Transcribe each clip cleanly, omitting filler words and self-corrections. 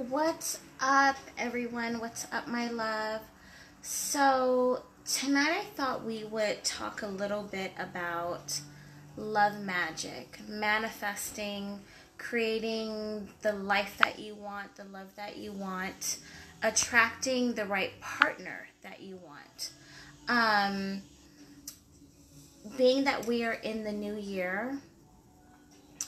What's up, everyone? What's up, my love? So, tonight I thought we would talk a little bit about love magic, manifesting, creating the life that you want, the love that you want, attracting the right partner that you want. Um, Being that we are in the new year,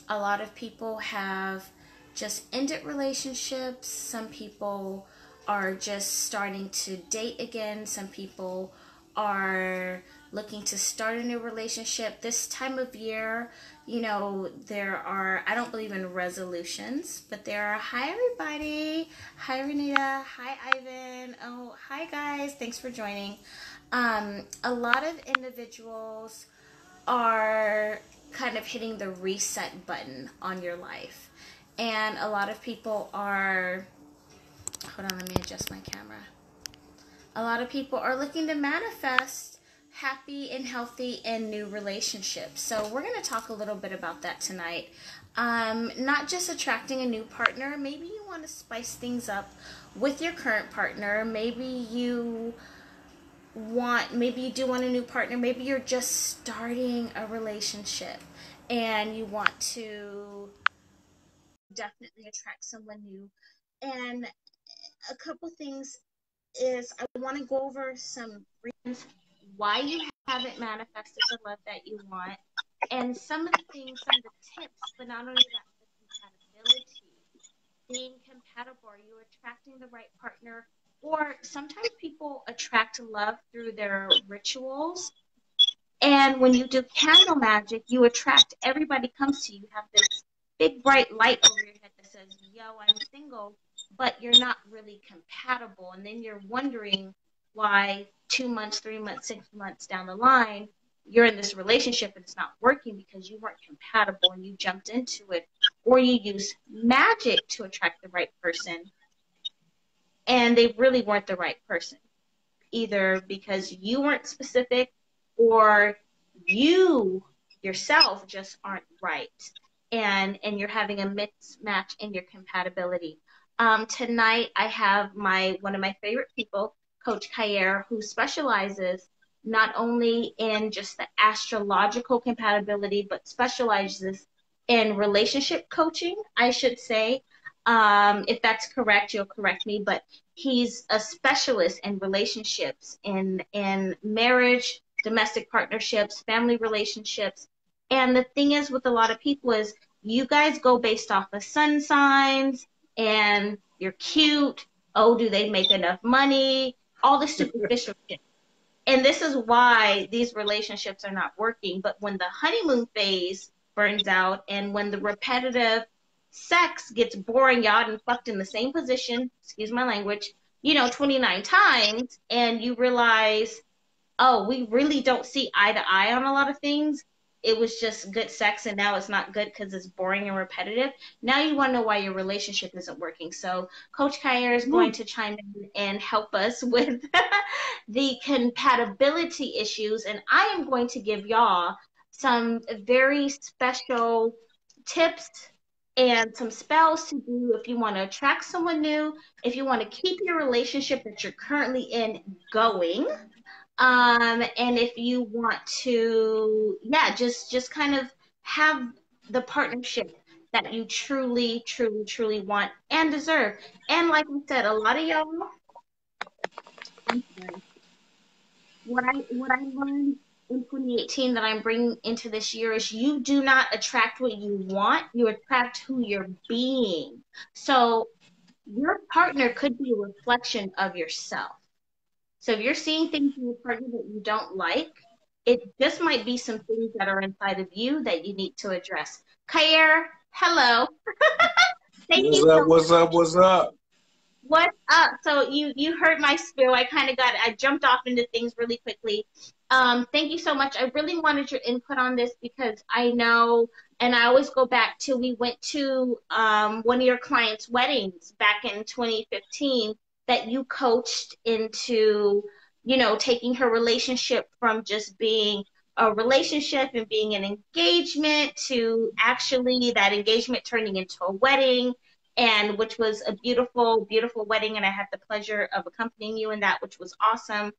a lot of people have just ended relationships. Some people are just starting to date again. Some people are looking to start a new relationship. This time of year, there are, I don't believe in resolutions, but there are, hi everybody. Hi Renita. Hi Ivan. Oh, hi guys. Thanks for joining. A lot of individuals are kind of hitting the reset button on your life. And a lot of people are, hold on, let me adjust my camera. A lot of people are looking to manifest happy and healthy and new relationships. So we're going to talk a little bit about that tonight. Not just attracting a new partner. Maybe you want to spice things up with your current partner. Maybe you do want a new partner. Maybe you're just starting a relationship and you want to definitely attract someone new. And a couple things is I want to go over some reasons why you haven't manifested the love that you want, and some of the things, some of the tips, but not only that, the compatibility. Being compatible, are you attracting the right partner? Or sometimes people attract love through their rituals. And when you do candle magic, you attract, everybody comes to you. You have this big bright light over your head that says, yo, I'm single, but you're not really compatible. And then you're wondering why 2 months, 3 months, 6 months down the line, you're in this relationship and it's not working because you weren't compatible and you jumped into it. Or you use magic to attract the right person and they really weren't the right person, either because you weren't specific or you yourself just aren't right, and you're having a mismatch in your compatibility. Tonight I have one of my favorite people, Coach Khayr, who specializes not only in just the astrological compatibility, but specializes in relationship coaching, I should say. If that's correct, you'll correct me, but he's a specialist in relationships, in marriage, domestic partnerships, family relationships. And the thing is with a lot of people is you guys go based off of sun signs and you're cute. Oh, do they make enough money? All the superficial shit. And this is why these relationships are not working. But when the honeymoon phase burns out and when the repetitive sex gets boring, y'all and fucked in the same position, excuse my language, 29 times, and you realize, oh, we really don't see eye to eye on a lot of things. It was just good sex and now it's not good because it's boring and repetitive. Now you want to know why your relationship isn't working. So Coach Khayr is going to chime in and help us with the compatibility issues. And I am going to give y'all some very special tips and some spells to do if you want to attract someone new, if you want to keep your relationship that you're currently in going, and if you want to, yeah, just kind of have the partnership that you truly, truly, truly want and deserve. And like we said, a lot of y'all, what I learned in 2018 that I'm bringing into this year is you do not attract what you want, you attract who you're being. So your partner could be a reflection of yourself. So if you're seeing things in your partner that you don't like, it just might be some things that are inside of you that you need to address. Khayr, hello. Thank What's you up? so What's up? What's up? What's up? So you heard my spiel. I jumped off into things really quickly. Thank you so much. I really wanted your input on this because I know, and I always go back to, we went to one of your clients' weddings back in 2015 that you coached into, taking her relationship from just being a relationship and being an engagement to actually that engagement turning into a wedding and which was a beautiful, beautiful wedding. And I had the pleasure of accompanying you in that, which was awesome.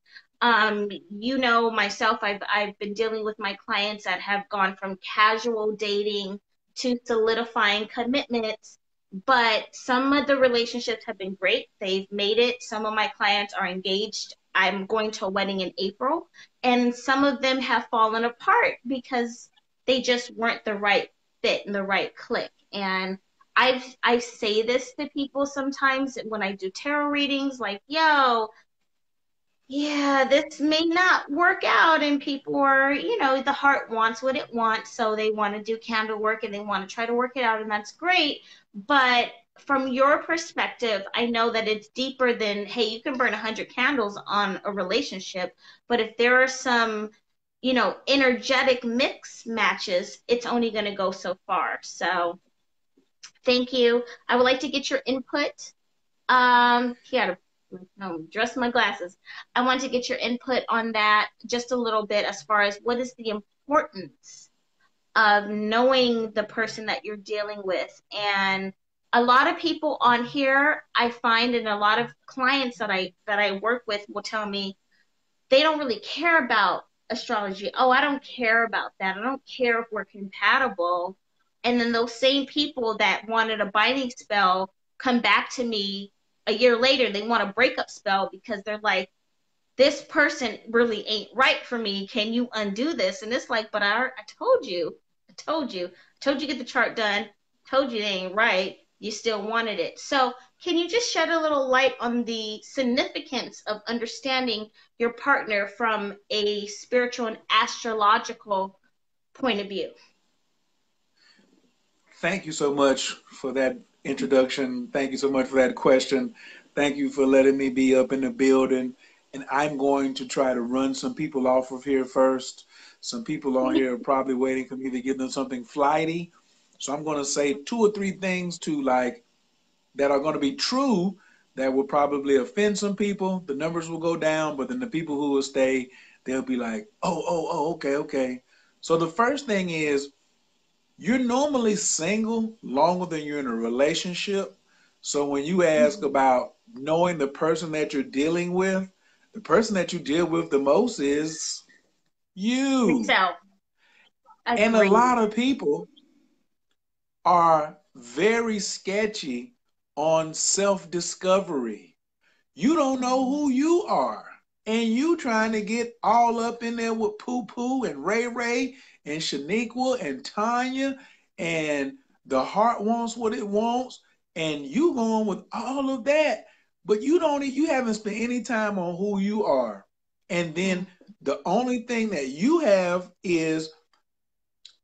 You know, myself, I've been dealing with my clients that have gone from casual dating to solidifying commitments, but some of the relationships have been great. They've made it. Some of my clients are engaged. I'm going to a wedding in April, and some of them have fallen apart because they just weren't the right fit and the right click. And I say this to people sometimes when I do tarot readings, like, yo, yeah, this may not work out. And people are, you know, the heart wants what it wants. So they want to do candle work and they want to try to work it out. And that's great. But from your perspective, I know that it's deeper than, hey, you can burn 100 candles on a relationship. But if there are some, you know, energetic mix matches, it's only going to go so far. So thank you. I would like to get your input. Here, no, dress my glasses. I want to get your input on that just a little bit as far as what is the importance of knowing the person that you're dealing with. And a lot of people on here, I find, and a lot of clients that I work with will tell me, they don't really care about astrology. Oh, I don't care about that. I don't care if we're compatible. And then those same people that wanted a binding spell come back to me a year later. They want a breakup spell because they're like, this person really ain't right for me. Can you undo this? And it's like, but I told you, I told you get the chart done, told you they ain't right. You still wanted it. So can you just shed a little light on the significance of understanding your partner from a spiritual and astrological point of view? Thank you so much for that introduction. Thank you so much for that question. Thank you for letting me be up in the building. And I'm going to try to run some people off of here first. Some people on here are probably waiting for me to give them something flighty. So I'm going to say two or three things to like that are going to be true that will probably offend some people. The numbers will go down, but then the people who will stay, they'll be like, okay, okay. So the first thing is you're normally single longer than you're in a relationship. So when you ask Mhm. about knowing the person that you're dealing with, the person that you deal with the most is you. Yourself. And a Agreed. lot of people are very sketchy on self discovery. You don't know Mhm. who you are. And you trying to get all up in there with Poo Poo and Ray Ray and Shaniqua and Tanya and the heart wants what it wants. And you going with all of that. But you haven't spent any time on who you are. And then Mhm. the only thing that you have is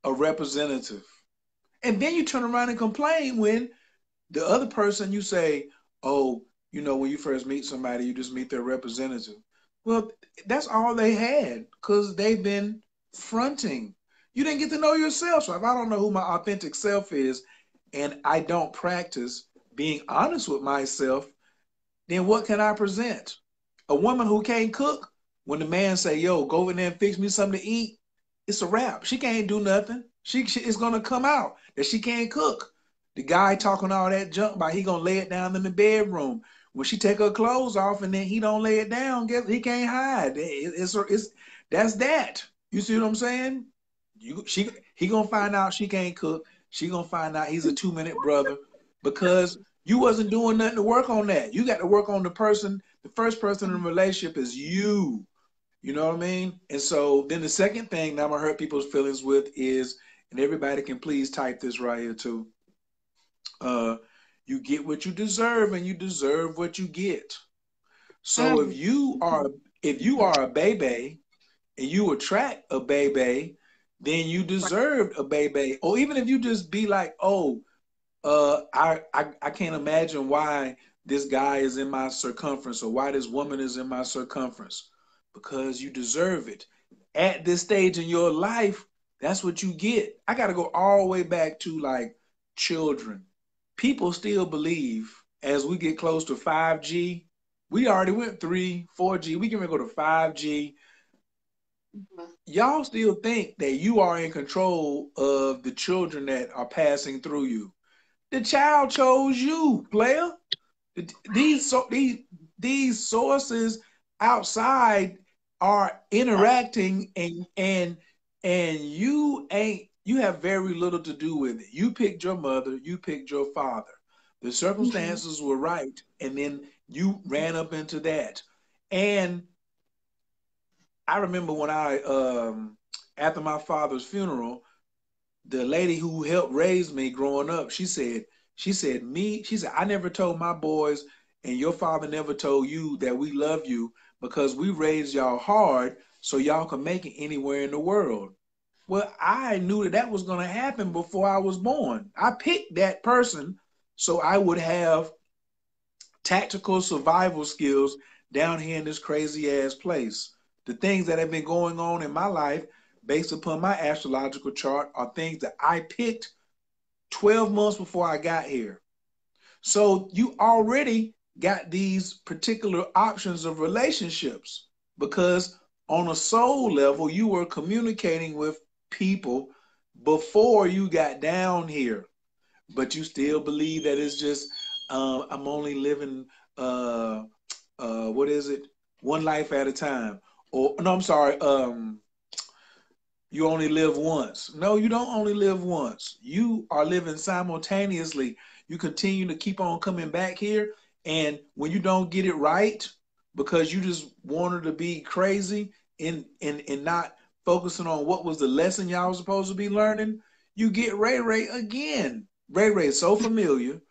a representative. And then you turn around and complain when the other person you say, oh, you know, when you first meet somebody, you just meet their representative. Well, that's all they had because they've been fronting. You didn't get to know yourself. So if I don't know who my authentic self is and I don't practice being honest with myself, then what can I present? A woman who can't cook, when the man say, yo, go over there and fix me something to eat, it's a wrap. She can't do nothing. She it's gonna come out that she can't cook. The guy talking all that junk about he gonna lay it down in the bedroom. When she take her clothes off and then he don't lay it down, guess he can't hide. It's that's that. You see what I'm saying? He gonna find out she can't cook. She gonna find out he's a 2 minute brother because you wasn't doing nothing to work on that. You got to work on the person. The first person in the relationship is you. You know what I mean? And so then the second thing that I'm gonna hurt people's feelings with is, and everybody can please type this right here too. Uh, you get what you deserve, and you deserve what you get. So Mm. if you are a baby and you attract a baby, then you Right. deserve a baby. Or even if you just be like, oh, I can't imagine why this guy is in my circumference or why this woman is in my circumference because you deserve it. At this stage in your life, that's what you get. I got to go all the way back to like children. People still believe as we get close to 5G, we already went 3, 4G, we can go to 5G. Mhm. Y'all still think that you are in control of the children that are passing through you. The child chose you, player. These sources outside are interacting, and you have very little to do with it. You picked your mother, you picked your father. The Mm-hmm. circumstances were right, and then you ran up into that. And I remember when I after my father's funeral, the lady who helped raise me growing up, she said, I never told my boys and your father never told you that we love you because we raised y'all hard so y'all can make it anywhere in the world. Well, I knew that that was going to happen before I was born. I picked that person so I would have tactical survival skills down here in this crazy ass place. The things that have been going on in my life based upon my astrological chart are things that I picked 12 months before I got here. So you already got these particular options of relationships because on a soul level, you were communicating with people before you got down here, but you still believe that it's just, I'm only living, uh, what is it? One life at a time. Or, no, I'm sorry. You only live once. No, you don't only live once. You are living simultaneously. You continue to keep on coming back here. And when you don't get it right, because you just wanted to be crazy and not focusing on what was the lesson y'all was supposed to be learning, you get Ray Ray again. Ray Ray is so familiar.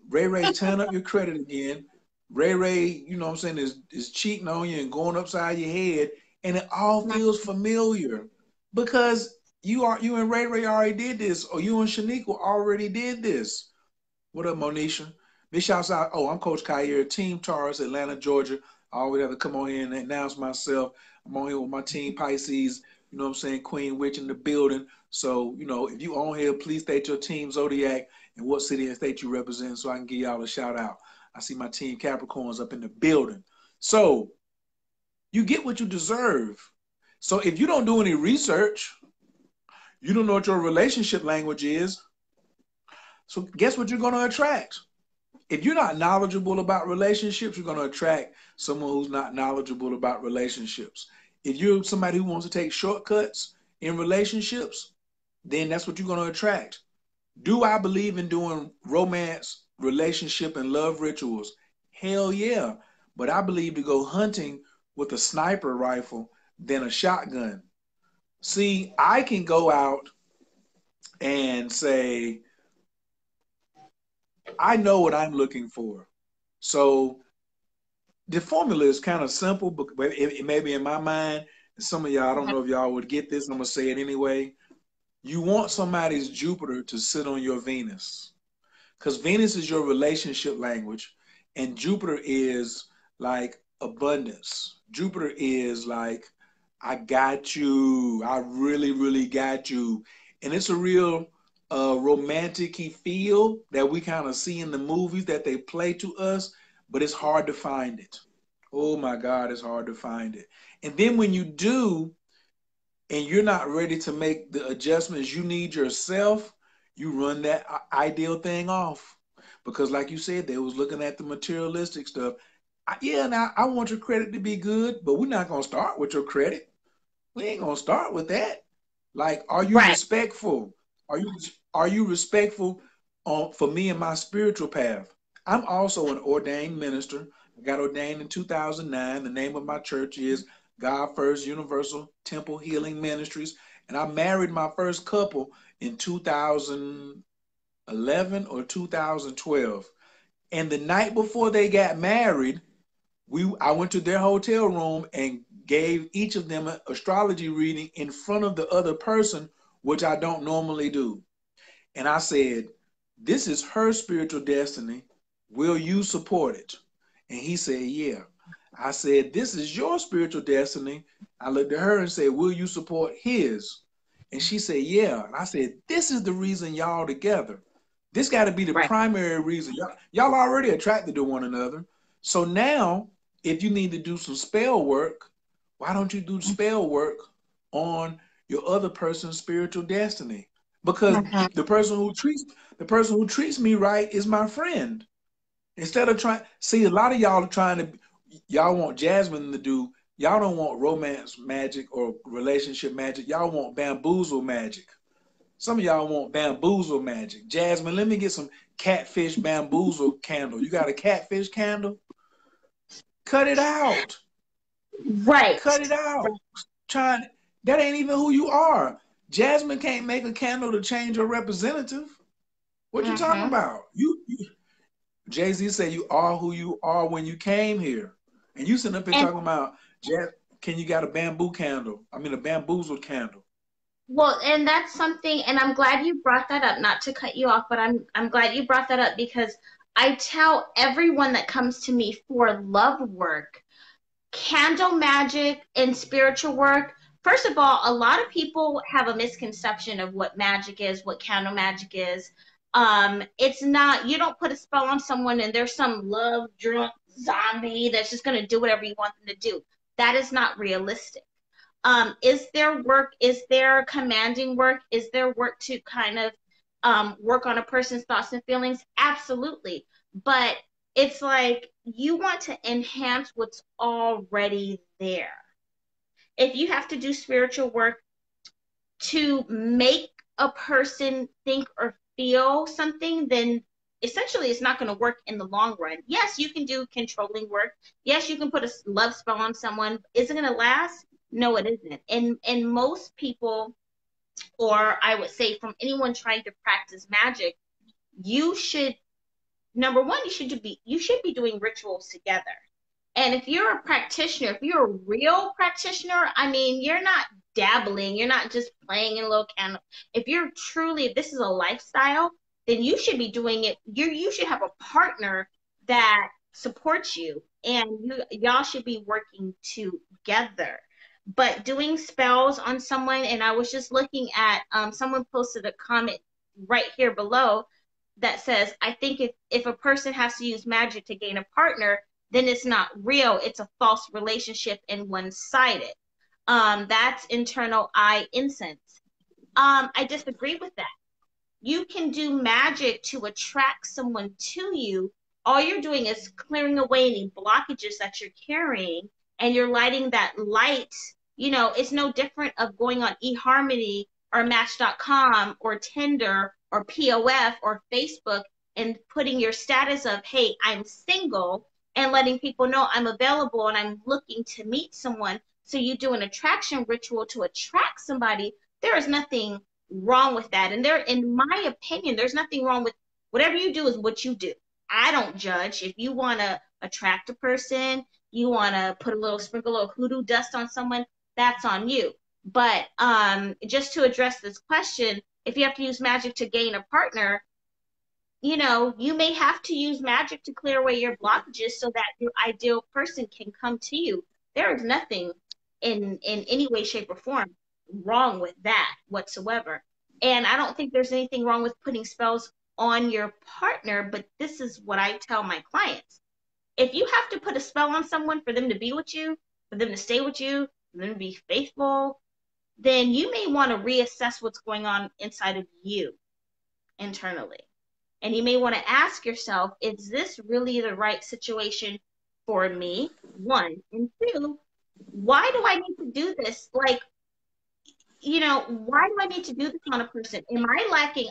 Ray Ray turn up your credit again. Ray Ray, you know what I'm saying, is cheating on you and going upside your head. And it all Not feels familiar because you and Ray Ray already did this, or you and Shaniqua already did this. What up, Monisha? Big shouts out. Oh, I'm Coach Khayr, Team Taurus, Atlanta, Georgia. I always have to come on here and announce myself. I'm on here with my team Pisces, you know what I'm saying, Queen Witch in the building. So, if you on here, please state your team Zodiac and what city and state you represent so I can give y'all a shout out. I see my team Capricorns up in the building. So you get what you deserve. So if you don't do any research, you don't know what your relationship language is. So guess what you're going to attract? If you're not knowledgeable about relationships, you're going to attract someone who's not knowledgeable about relationships. If you're somebody who wants to take shortcuts in relationships, then that's what you're going to attract. Do I believe in doing romance, relationship, and love rituals? Hell yeah. But I believe to go hunting with a sniper rifle than a shotgun. See, I can go out and say, I know what I'm looking for. So the formula is kind of simple, but it may be in my mind. Some of y'all, I don't know if y'all would get this. I'm going to say it anyway. You want somebody's Jupiter to sit on your Venus because Venus is your relationship language, and Jupiter is like abundance. Jupiter is like, I got you. I really, really got you. And it's a real romantic feel that we kind of see in the movies that they play to us, but it's hard to find it. Oh my God, it's hard to find it. And then when you do, and you're not ready to make the adjustments you need yourself, you run that ideal thing off. Because like you said, they was looking at the materialistic stuff. Yeah, now I want your credit to be good, but we're not going to start with your credit. We ain't going to start with that. Like, are you right. respectful? Are you respectful for me and my spiritual path? I'm also an ordained minister. I got ordained in 2009. The name of my church is God First Universal Temple Healing Ministries. And I married my first couple in 2011 or 2012. And the night before they got married, I went to their hotel room and gave each of them an astrology reading in front of the other person, which I don't normally do. And I said, this is her spiritual destiny. Will you support it? And he said, yeah. I said, this is your spiritual destiny. I looked at her and said, will you support his? And she said, yeah. And I said, this is the reason y'all together. This got to be the Right. primary reason. Y'all already attracted to one another. So now, if you need to do some spell work, why don't you do spell work on your other person's spiritual destiny? because Mhm. the person who treats me right is my friend. Instead of trying, see, a lot of y'all are trying to, y'all want Jasmine to do, y'all don't want romance magic or relationship magic. Y'all want bamboozle magic. Some of y'all want bamboozle magic. Jasmine, let me get some catfish bamboozle candle. You got a catfish candle? Cut it out. Right. Cut it out. Trying, that ain't even who you are. Jasmine can't make a candle to change her representative. What you talking Mm-hmm. about? Jay-Z said you are who you are when you came here. And you sitting up here And talking about, can you got a bamboo candle? I mean a bamboozled candle. well, and that's something, and I'm glad you brought that up, not to cut you off, but I'm glad you brought that up because I tell everyone that comes to me for love work, candle magic and spiritual work. First of all, a lot of people have a misconception of what magic is, what candle magic is. It's not, you don't put a spell on someone and there's some love drunk zombie that's just going to do whatever you want them to do. That is not realistic. Is there work? Is there commanding work? Is there work to kind of work on a person's thoughts and feelings? Absolutely. But it's like you want to enhance what's already there. If you have to do spiritual work to make a person think or feel something, then essentially it's not going to work in the long run. Yes, you can do controlling work. Yes, you can put a love spell on someone. Is it going to last? No, it isn't. And most people, or I would say from anyone trying to practice magic, you should, number one, you should be doing rituals together. And if you're a practitioner, if you're a real practitioner, I mean, you're not dabbling, you're not just playing in a little candle. If this is a lifestyle, then you should be doing it. You should have a partner that supports you, and y'all should be working together. But doing spells on someone, and I was just looking at someone posted a comment right here below that says, I think if a person has to use magic to gain a partner, then it's not real. It's a false relationship and one-sided. That's internal eye incense. I disagree with that. You can do magic to attract someone to you. All you're doing is clearing away any blockages that you're carrying, and you're lighting that light. It's no different of going on eHarmony or Match.com or Tinder or POF or Facebook and putting your status of, hey, I'm single, and letting people know I'm available and I'm looking to meet someone. So you do an attraction ritual to attract somebody. There is nothing wrong with that. And in my opinion, there's nothing wrong with whatever you do is what you do. I don't judge. If you want to attract a person, you want to put a little sprinkle of hoodoo dust on someone, that's on you. But just to address this question, if you have to use magic to gain a partner, you may have to use magic to clear away your blockages so that your ideal person can come to you. There is nothing in any way, shape, or form wrong with that whatsoever. And I don't think there's anything wrong with putting spells on your partner, but this is what I tell my clients. If you have to put a spell on someone for them to be with you, for them to stay with you, for them to be faithful, then you may want to reassess what's going on inside of you internally. And you may want to ask yourself, is this really the right situation for me? One. And two, why do I need to do this? Like, why do I need to do this on a person? Am I lacking?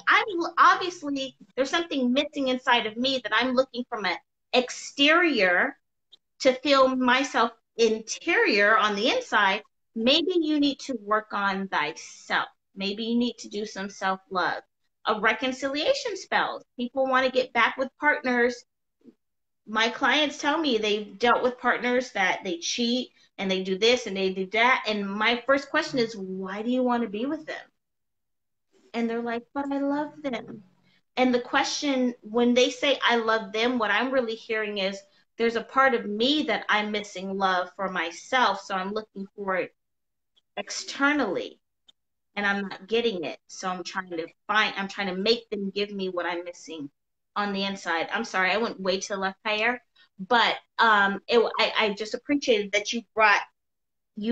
Obviously, there's something missing inside of me that I'm looking from an exterior to feel myself interior on the inside. Maybe you need to work on thyself. Maybe you need to do some self love. A reconciliation spells. People want to get back with partners. My clients tell me they've dealt with partners that they cheat and they do this and they do that. And my first question is, why do you want to be with them? And they're like, but I love them. And the question, when they say I love them, what I'm really hearing is there's a part of me that I'm missing love for myself. So I'm looking for it externally and I'm not getting it. So I'm trying to make them give me what I'm missing on the inside. I'm sorry, I went way to the left here, but I just appreciated that you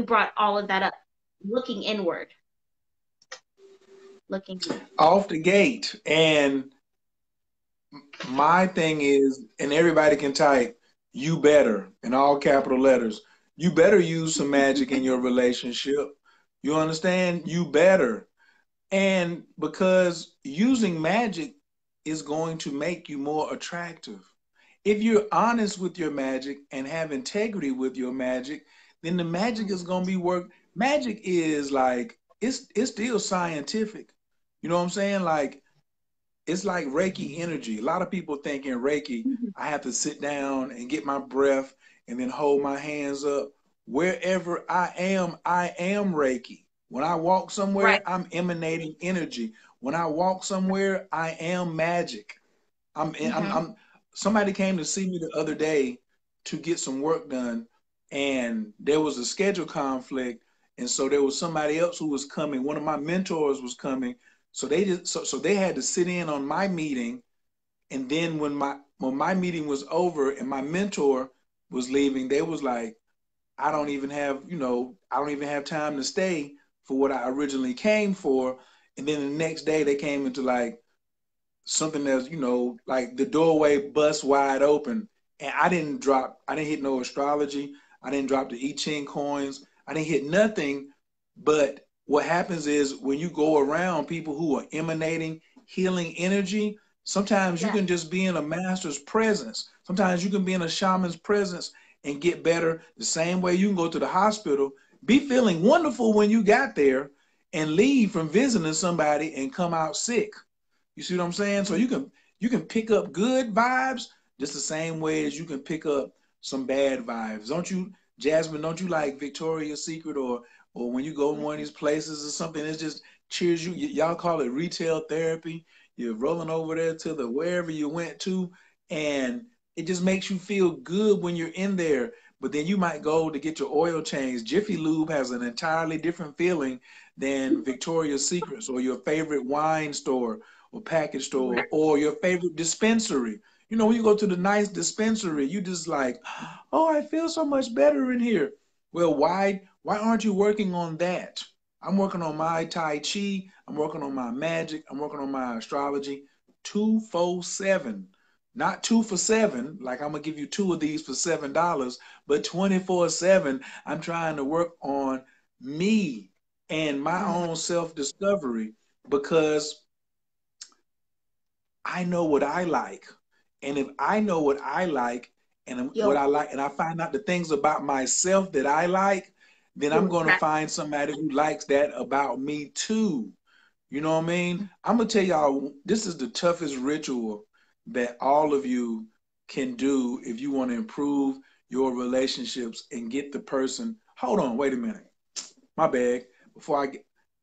brought all of that up, looking inward. looking good. Off the gate. And my thing is, and everybody can type, you better in all capital letters. You better use some magic in your relationship. You understand? You better. And because using magic is going to make you more attractive. If you're honest with your magic and have integrity with your magic, then the magic is going to be work. Magic is like it's still scientific. You know what I'm saying? Like it's like Reiki energy. A lot of people think in Reiki, I have to sit down and get my breath and then hold my hands up. Wherever I am Reiki. When I walk Right. somewhere, I'm emanating energy. When I walk somewhere, I am magic. Mm-hmm. I'm somebody came to see me the other day to get some work done, and there was a schedule conflict, and so there was somebody else who was coming. One of my mentors was coming, so they had to sit in on my meeting, and then when my meeting was over and my mentor was leaving, they was like, I don't even have time to stay for what I originally came for. And then the next day they came into like something that's, like the doorway bust wide open. And I didn't hit no astrology. I didn't drop the I Ching coins. I didn't hit nothing. But what happens is when you go around people who are emanating healing energy, sometimes you Yeah. can just be in a master's presence. Sometimes you can be in a shaman's presence and get better the same way you can go to the hospital, be feeling wonderful when you got there, and leave from visiting somebody and come out sick. You see what I'm saying? So you can pick up good vibes just the same way as you can pick up some bad vibes. Don't you, Jasmine? Don't you like Victoria's Secret or when you go in one of these places or something? It just cheers you. Y'all call it retail therapy. You're rolling over there to the wherever you went to, and it just makes you feel good when you're in there. But then you might go to get your oil changed. Jiffy Lube has an entirely different feeling than Victoria's Secrets or your favorite wine store or package store Right. or your favorite dispensary. When you go to the nice dispensary, you just like, oh, I feel so much better in here. Well, why aren't you working on that? I'm working on my Tai Chi. I'm working on my magic. I'm working on my astrology 247. Not 2 for 7, like I'm gonna give you two of these for $7, but 24/7. I'm trying to work on me and my Mm-hmm. own self-discovery because I know what I like. And if I know what I like and what Yo, I like, and I find out the things about myself that I like, then I'm you'll going to attract. find somebody who likes that about me too. You know what I mean? I'm going to tell y'all, this is the toughest ritual that all of you can do if you want to improve your relationships and get the person. Hold on, wait a minute. My bad. Before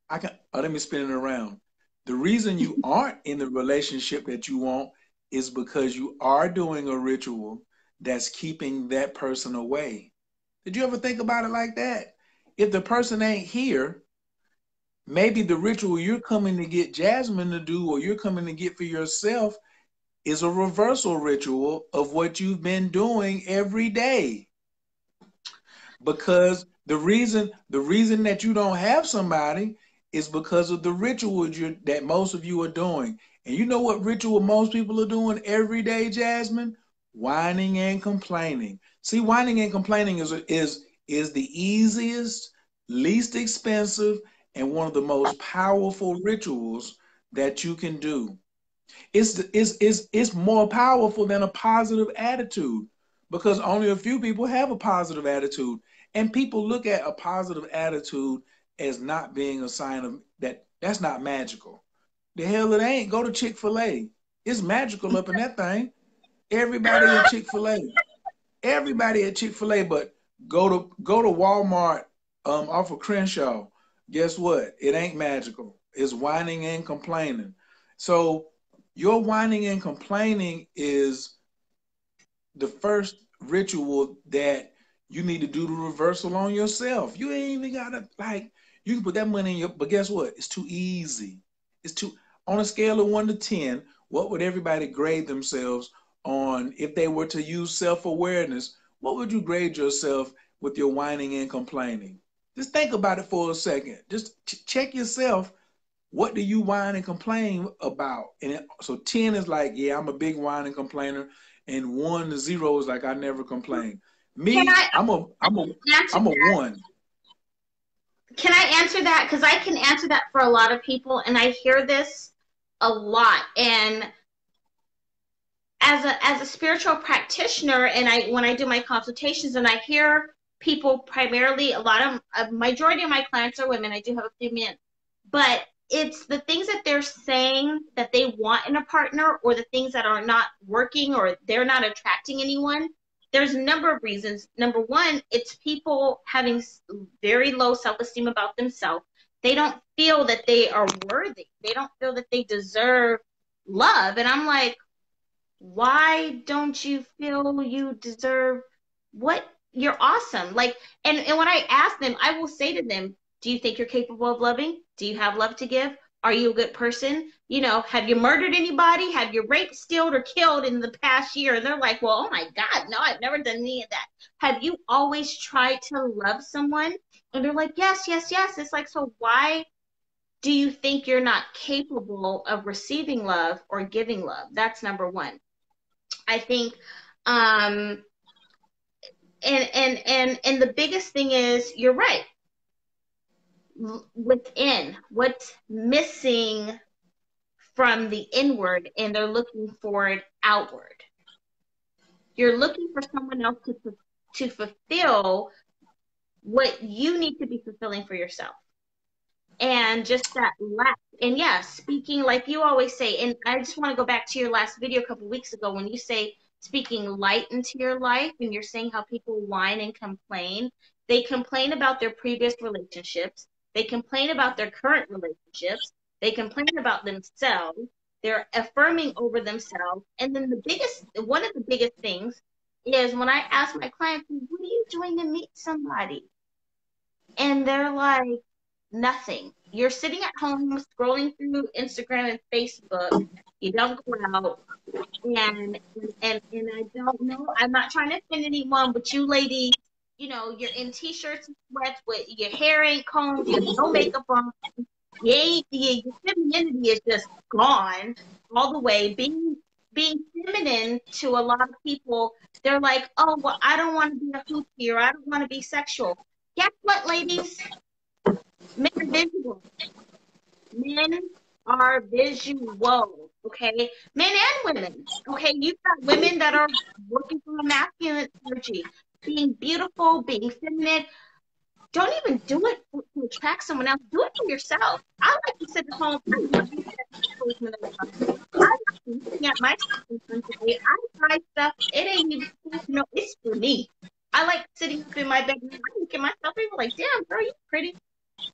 I can, let me spin it around. The reason you aren't in the relationship that you want is because you are doing a ritual that's keeping that person away. Did you ever think about it like that? If the person ain't here, maybe the ritual you're coming to get Jasmine to do or you're coming to get for yourself is a reversal ritual of what you've been doing every day. Because the reason that you don't have somebody is because of the rituals that most of you are doing. And you know what ritual most people are doing every day, Jasmine? Whining and complaining. See, whining and complaining is the easiest, least expensive, and one of the most powerful rituals that you can do. It's more powerful than a positive attitude because only a few people have a positive attitude. And people look at a positive attitude as not being a sign of that's not magical. The hell it ain't. Go to Chick-fil-A. It's magical up in that thing. Everybody at Chick-fil-A. Everybody at Chick-fil-A, but go to Walmart off of Crenshaw. Guess what? It ain't magical. It's whining and complaining. So your whining and complaining is the first ritual that you need to do the reversal on yourself. You ain't even gotta like you can put that money in your but guess what? It's too easy. It's too on a scale of 1 to 10, what would everybody grade themselves on if they were to use self-awareness? What would you grade yourself with your whining and complaining? Just think about it for a second. Just check yourself what do you whine and complain about? And so 10 is like, yeah, I'm a big whine and complainer, and 1 to 0 is like I never complain. Can Me, I answer I'm a that? 1. Can I answer that? Because I can answer that for a lot of people, and I hear this a lot. And as a spiritual practitioner, and when I do my consultations, and I hear people, primarily a majority of my clients are women. I do have a few men, but it's the things that they're saying that they want in a partner, or the things that are not working, or they're not attracting anyone. There's a number of reasons. Number one, it's people having very low self-esteem about themselves. They don't feel that they are worthy. They don't feel that they deserve love. And I'm like, why don't you feel you deserve what? You're awesome. Like, and when I ask them, I will say to them, do you think you're capable of loving? Do you have love to give? Are you a good person? You know, have you murdered anybody? Have you raped, stealed, or killed in the past year? And they're like, well, oh my God, no, I've never done any of that. Have you always tried to love someone? And they're like, yes, yes, yes. It's like, so why do you think you're not capable of receiving love or giving love? That's number one. I think, um, and the biggest thing is, you're right. Within, what's missing from the inward, and they're looking for it outward. You're looking for someone else to fulfill what you need to be fulfilling for yourself. And just that lack. And yeah, speaking like you always say, and I just want to go back to your last video a couple weeks ago when you say speaking light into your life, and you're saying how people whine and complain. They complain about their previous relationships. They complain about their current relationships. They complain about themselves. They're affirming over themselves. And then one of the biggest things is when I ask my clients, what are you doing to meet somebody? And they're like, nothing. You're sitting at home scrolling through Instagram and Facebook. You don't go out, and I don't know. I'm not trying to offend anyone, but you ladies, you know, you're in t-shirts and sweats with your hair ain't combed, you have no makeup on. Your femininity is just gone all the way. Being feminine to a lot of people, they're like, oh well, I don't want to be a hoochie, or I don't want to be sexual. Guess what, ladies? Men are visual. Men are visual, okay? Men and women, okay? You've got women that are working from a masculine energy, being beautiful, being feminine. Don't even do it to attract someone else. Do it for yourself. I like to sit at home. I love these encouragement of love. I like looking at my today. I buy stuff. It ain't even, it's for me. I like sitting up in my bedroom. I look at myself. People like, damn, girl, you pretty.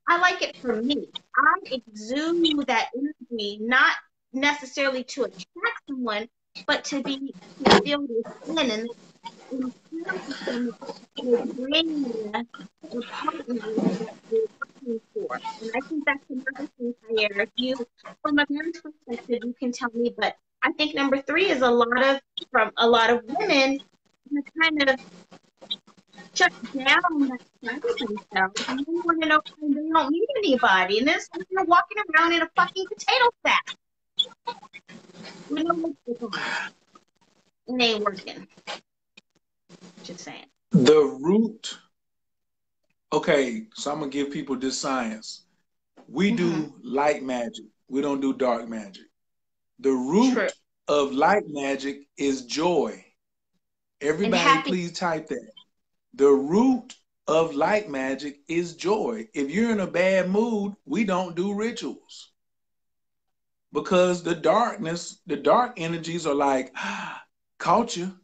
I like it for me. I exude that energy, not necessarily to attract someone, but to feel within, and will bring the partner that you're looking for. And I think that's another thing here. If you, from a marriage perspective, you can tell me, but I think number three is from a lot of women kind of shut down that side of themselves, and they want to know when they don't need anybody. And it's like they're walking around in a fucking potato sack. We know what's going on. It ain't working. Just saying. The root. Okay, so I'm gonna give people this science. We do light magic. We don't do dark magic. The root of light magic is joy. Everybody, please type that. The root of light magic is joy. If you're in a bad mood, we don't do rituals. Because the dark energies are like, caught you.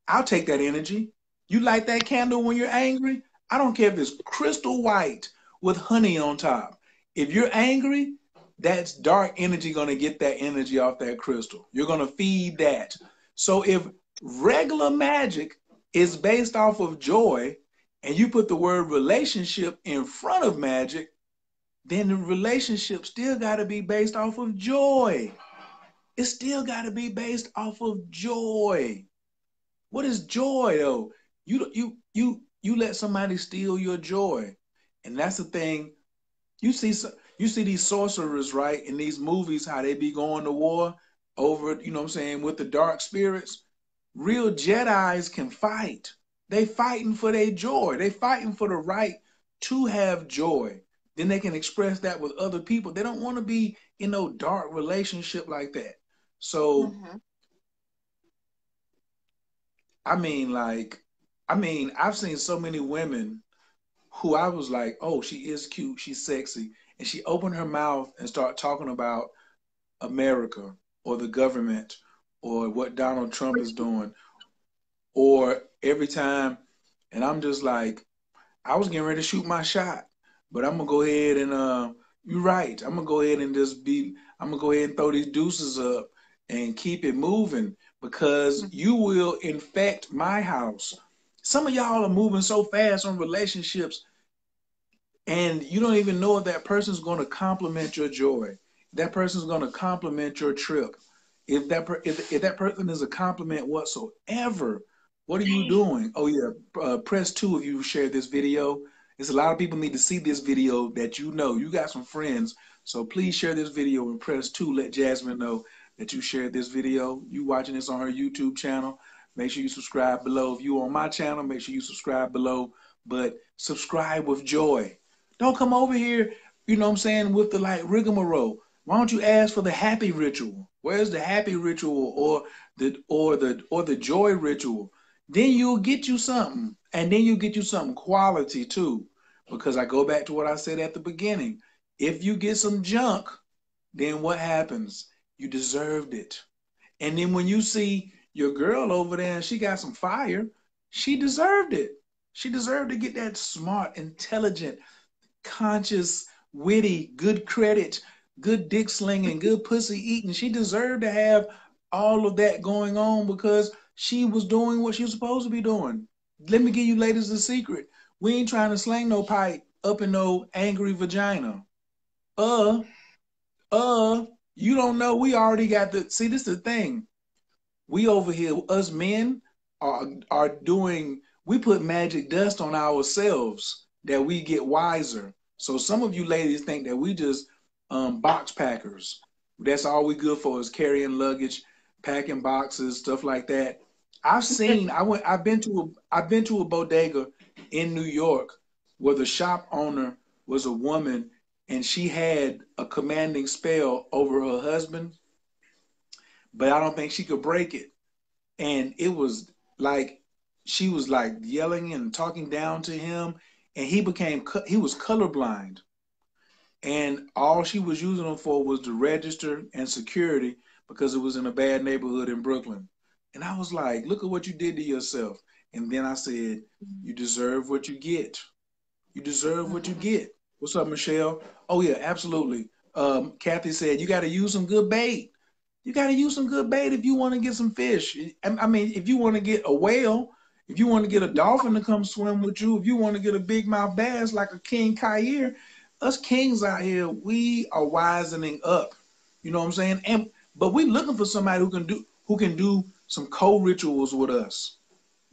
I'll take that energy. You light that candle when you're angry. I don't care if it's crystal white with honey on top. If you're angry, that's dark energy going to get that energy off that crystal. You're going to feed that. So if regular magic is based off of joy, and you put the word relationship in front of magic, then the relationship still got to be based off of joy. It still got to be based off of joy. What is joy though? You let somebody steal your joy, and that's the thing. You see, You see these sorcerers, right, in these movies, how they be going to war over, you know what I'm saying, with the dark spirits. Real Jedis can fight. They fighting for their joy. They fighting for the right to have joy. Then they can express that with other people. They don't want to be in no dark relationship like that. So, Mm-hmm. I mean, like, I've seen so many women who I was like, oh, she is cute, she's sexy, and she opened her mouth and started talking about America or the government or what Donald Trump is doing, or every time, and I'm just like, I was getting ready to shoot my shot, but I'm gonna go ahead and you're right. I'm gonna go ahead and I'm gonna go ahead and throw these deuces up and keep it moving because Mm-hmm. you will infect my house. Some of y'all are moving so fast on relationships and you don't even know if that person's going to compliment your joy. That person's going to compliment your trip. If that person is a compliment whatsoever, what are you doing? Oh yeah, press 2 if you share this video. There's a lot of people need to see this video that you know. You got some friends, so please share this video and press 2. Let Jasmine know that you shared this video. You watching this on her YouTube channel. Make sure you subscribe below. If you on my channel, make sure you subscribe below. But subscribe with joy. Don't come over here, you know what I'm saying, with the like rigmarole. Why don't you ask for the happy ritual? Where's the happy ritual or the joy ritual? Then you'll get you something. And then you'll get you something quality too. Because I go back to what I said at the beginning. If you get some junk, then what happens? You deserved it. And then when you see your girl over there and she got some fire, she deserved it. She deserved to get that smart, intelligent, conscious, witty, good credit, good dick slinging, good pussy eating. She deserved to have all of that going on because she was doing what she was supposed to be doing. Let me give you ladies a secret. We ain't trying to slang no pipe up in no angry vagina. Uh, you don't know we already got the see this is the thing. We over here, us men are doing. We put magic dust on ourselves that we get wiser. So some of you ladies think that we just box packers. That's all we good for is carrying luggage, packing boxes, stuff like that. I've seen. I've been to a bodega in New York where the shop owner was a woman and she had a commanding spell over her husband, but I don't think she could break it, and it was like she was like yelling and talking down to him, and he was colorblind, and all she was using him for was to register and security because it was in a bad neighborhood in Brooklyn. And I was like, look at what you did to yourself. And then I said, you deserve what you get. You deserve what you Mm-hmm. get. What's up, Michelle? Oh yeah, absolutely. Kathy said you got to use some good bait. You got to use some good bait if you want to get some fish. I mean, if you want to get a whale, if you want to get a dolphin to come swim with you, if you want to get a big mouth bass like a King Khayr, us kings out here, we are wisening up. You know what I'm saying? And but we looking for somebody who can do some co-rituals with us.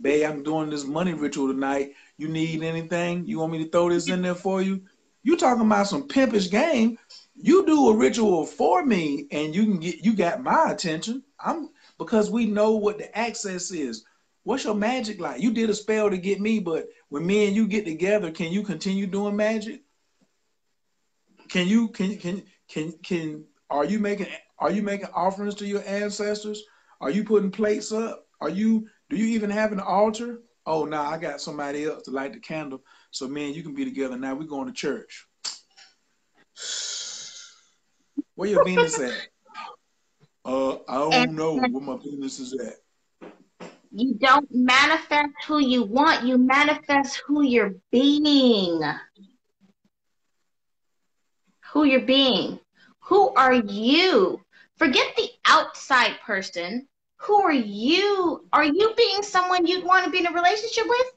Babe, I'm doing this money ritual tonight. You need anything? You want me to throw this in there for you? You talking about some pimpish game. You do a ritual for me and you got my attention. I'm because we know what the access is. What's your magic like? You did a spell to get me, but when me and you get together, can you continue doing magic? Can you can are you making offerings to your ancestors? Are you putting plates up? Are you do you even have an altar? Oh no, I got somebody else to light the candle. So man, you can be together. Now we're going to church. Where your Venus at? I And, don't know and where my Venus is at. you don't manifest who you want, you manifest who you're being. Who you're being. Who are you? Forget the outside person. Who are you? Are you being someone you'd want to be in a relationship with?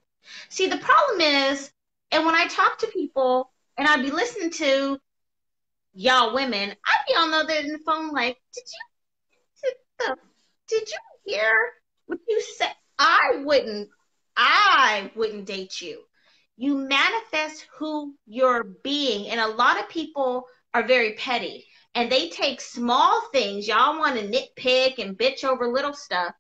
See, the problem is, and when I talk to people and I'd be listening to y'all women, I'd be on the other end of the phone like, did you hear what you said? I wouldn't date you. You manifest who you're being. And a lot of people are very petty, and they take small things. Y'all want to nitpick and bitch over little stuff.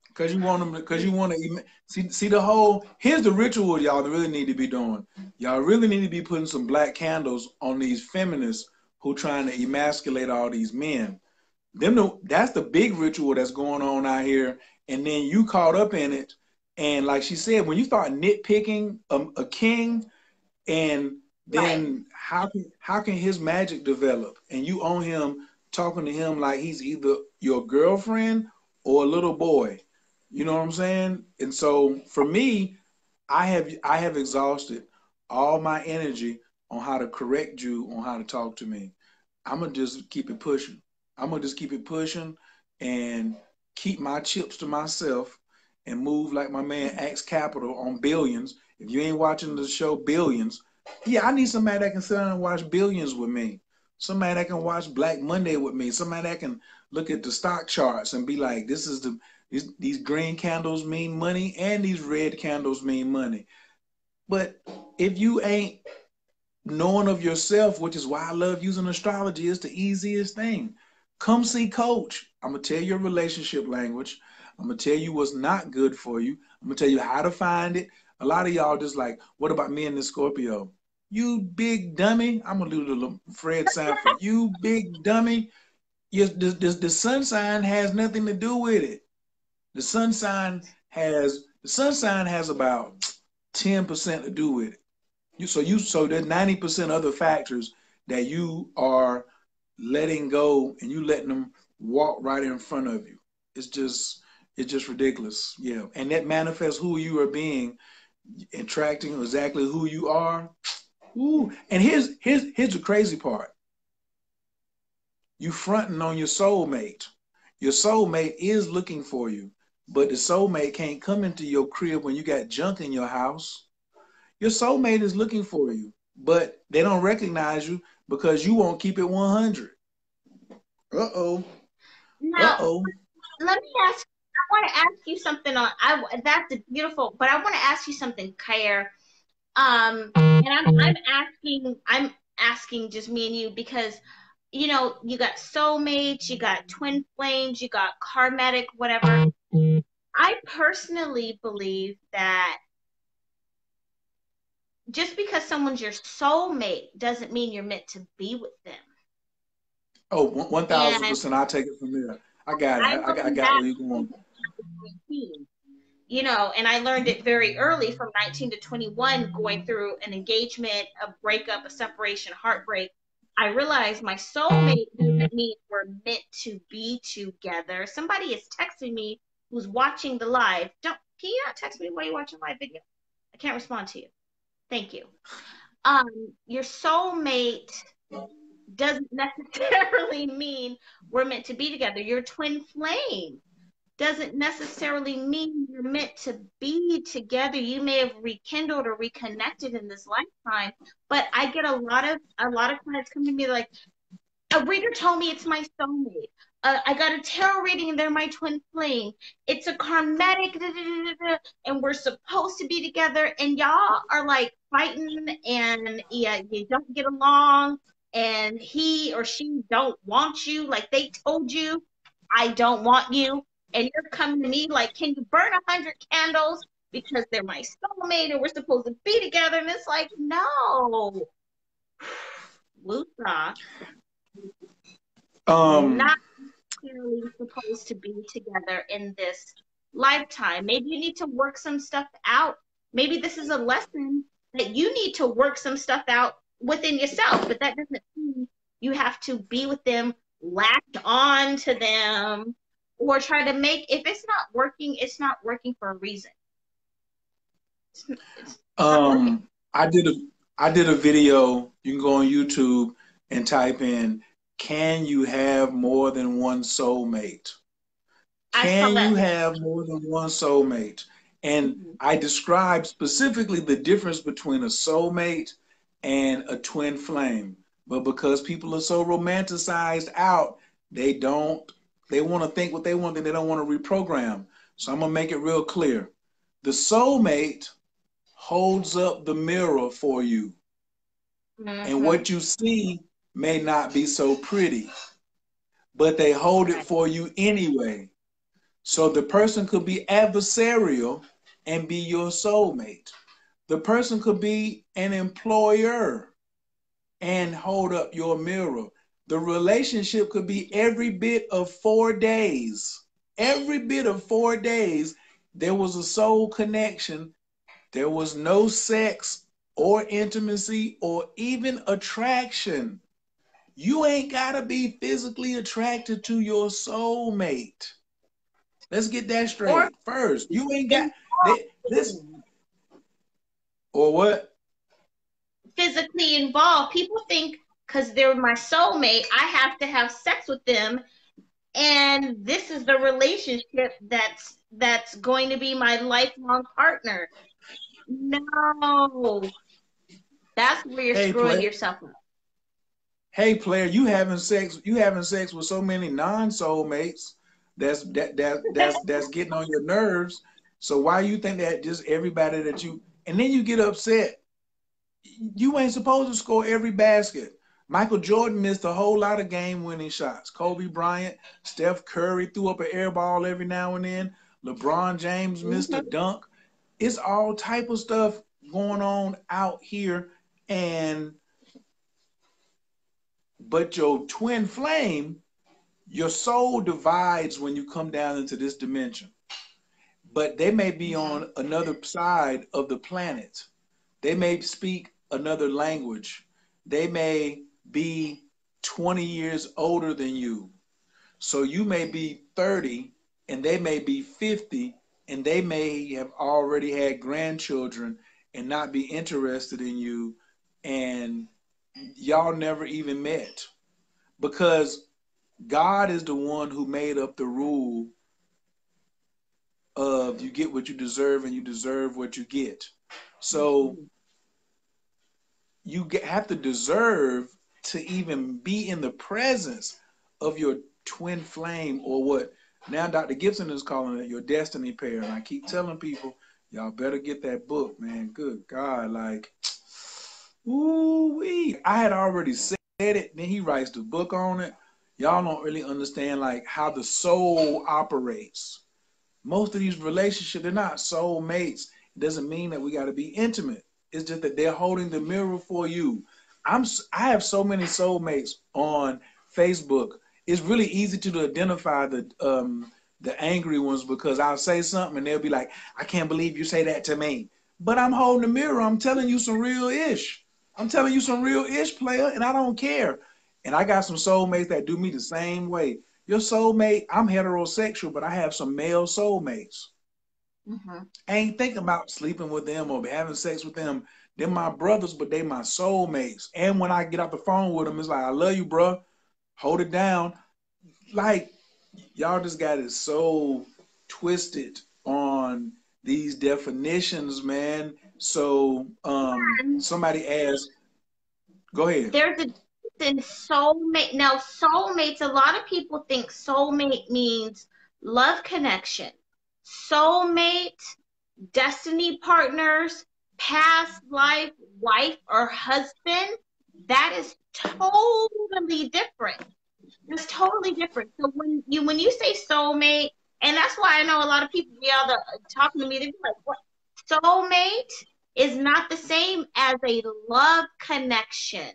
Because you want them, because you want to see the whole. Here's the ritual y'all really need to be doing. Y'all really need to be putting some black candles on these feminists who trying to emasculate all these men. That's the big ritual that's going on out here, and then you caught up in it. And like she said, when you start nitpicking a king, and Right. then how can his magic develop? And you own him talking to him like he's either your girlfriend or a little boy. You know what I'm saying? And so for me, I have exhausted all my energy on how to correct you on how to talk to me. I'm gonna just keep it pushing. I'm gonna just keep it pushing and keep my chips to myself and move like my man X Capital on Billions. If you ain't watching the show Billions, yeah, I need somebody that can sit down and watch Billions with me. Somebody that can watch Black Monday with me. Somebody that can look at the stock charts and be like, this is these green candles mean money and these red candles mean money. But if you ain't knowing of yourself, which is why I love using astrology, is the easiest thing. Come see Coach. I'm gonna tell you your relationship language. I'm gonna tell you what's not good for you. I'm gonna tell you how to find it. A lot of y'all just like, what about me and the Scorpio? You big dummy. I'm gonna do the Fred Sanford. You big dummy. The sun sign has nothing to do with it. The sun sign has about 10% to do with it. So there's 90% other factors that you are letting go, and you letting them walk right in front of you. It's just ridiculous. Yeah. And that manifests who you are being, attracting exactly who you are. Ooh. And here's the crazy part. You fronting on your soulmate. Your soulmate is looking for you, but the soulmate can't come into your crib when you got junk in your house. Your soulmate is looking for you, but they don't recognize you because you won't keep it 100. Uh-oh. Now, Uh-oh. let me ask. I want to ask you something on. That's beautiful, but I want to ask you something, Khayr. And I'm asking just me and you because you got soulmates, you got twin flames, you got karmatic, whatever. I personally believe that just because someone's your soulmate doesn't mean you're meant to be with them. Oh, And 1000%. I'll take it from there. I got it. I I learned got that where you're going. at 19, and I learned it very early from 19 to 21, going through an engagement, a breakup, a separation, heartbreak. I realized my soulmate doesn't mean we're meant to be together. Somebody is texting me who's watching the live. Can you not text me while you're watching live video? I can't respond to you. Thank you. Your soulmate doesn't necessarily mean we're meant to be together. Your twin flame doesn't necessarily mean you're meant to be together. You may have rekindled or reconnected in this lifetime, but I get a lot of clients come to me like, a reader told me it's my soulmate. I got a tarot reading and they're my twin flame. It's a karmatic, da, da, da, da, and we're supposed to be together. And y'all are like fighting, and yeah, you don't get along, and he or she don't want you. Like they told you, I don't want you, and you're coming to me like, can you burn 100 candles because they're my soulmate and we're supposed to be together? And it's like, no, Lusa, Um, not necessarily supposed to be together in this lifetime. Maybe you need to work some stuff out. Maybe this is a lesson that you need to work some stuff out within yourself, but that doesn't mean you have to be with them, latch on to them, or try to make, if it's not working for a reason. It's not working. um, I did a I did a video. You can go on YouTube and type in, "Can you have more than one soulmate?" I saw Can you that. have more than one soulmate? And Mm-hmm. I described specifically the difference between a soulmate and a twin flame. But because people are so romanticized out, they don't, they want to think what they want and they don't want to reprogram. So I'm going to make it real clear. The soulmate holds up the mirror for you. And Mm-hmm. what you see may not be so pretty, but they hold it Right. for you anyway. So the person could be adversarial and be your soulmate. The person could be an employer and hold up your mirror. The relationship could be every bit of 4 days. Every bit of 4 days, there was a soul connection. There was no sex or intimacy or even attraction. You ain't got to be physically attracted to your soulmate. Let's get that Or straight. First, you ain't got involved. this or what? Physically involved. People think because they're my soulmate, I have to have sex with them, and this is the relationship that's going to be my lifelong partner. No, that's where you're Hey, screwing player. yourself up. Hey, player. You having sex with so many non-soulmates. That's getting on your nerves. So why you think that just everybody that you and then you get upset? You ain't supposed to score every basket. Michael Jordan missed a whole lot of game-winning shots. Kobe Bryant, Steph Curry threw up an air ball every now and then. LeBron James missed a Mm-hmm. dunk. It's all type of stuff going on out here, and but your twin flame, your soul divides when you come down into this dimension. But they may be Mm-hmm. on another side of the planet. They may speak another language. They may be 20 years older than you. So you may be 30 and they may be 50 and they may have already had grandchildren and not be interested in you, and y'all never even met because God is the one who made up the rule of you get what you deserve and you deserve what you get. So you have to deserve to even be in the presence of your twin flame, or what now Dr. Gibson is calling it your destiny pair. And I keep telling people, y'all better get that book, man. Good God, like, ooh wee. I had already said it, then he writes the book on it. Y'all don't really understand like how the soul operates. Most of these relationships, they're not soul mates. It doesn't mean that we got to be intimate. It's just that they're holding the mirror for you. I have so many soulmates on Facebook. It's really easy to identify the angry ones because I'll say something and they'll be like, "I can't believe you say that to me." But I'm holding the mirror. I'm telling you some real ish. I'm telling you some real ish, player, and I don't care. And I got some soulmates that do me the same way. Your soulmate, I'm heterosexual, but I have some male soulmates. Mm-hmm. I ain't thinking about sleeping with them or having sex with them. They're my brothers, but they my soulmates. And when I get off the phone with them, it's like, I love you, bro. Hold it down. Like, y'all just got it so twisted on these definitions, man. So And somebody asked, go ahead. there's a difference in soulmate. Now, soulmates, a lot of people think soulmate means love connection. Soulmate, destiny partners, past life wife or husband, that is totally different. It's totally different. So when you say soulmate, and that's why I know a lot of people be out there talking to me, they be like, "What? Soulmate is not the same as a love connection.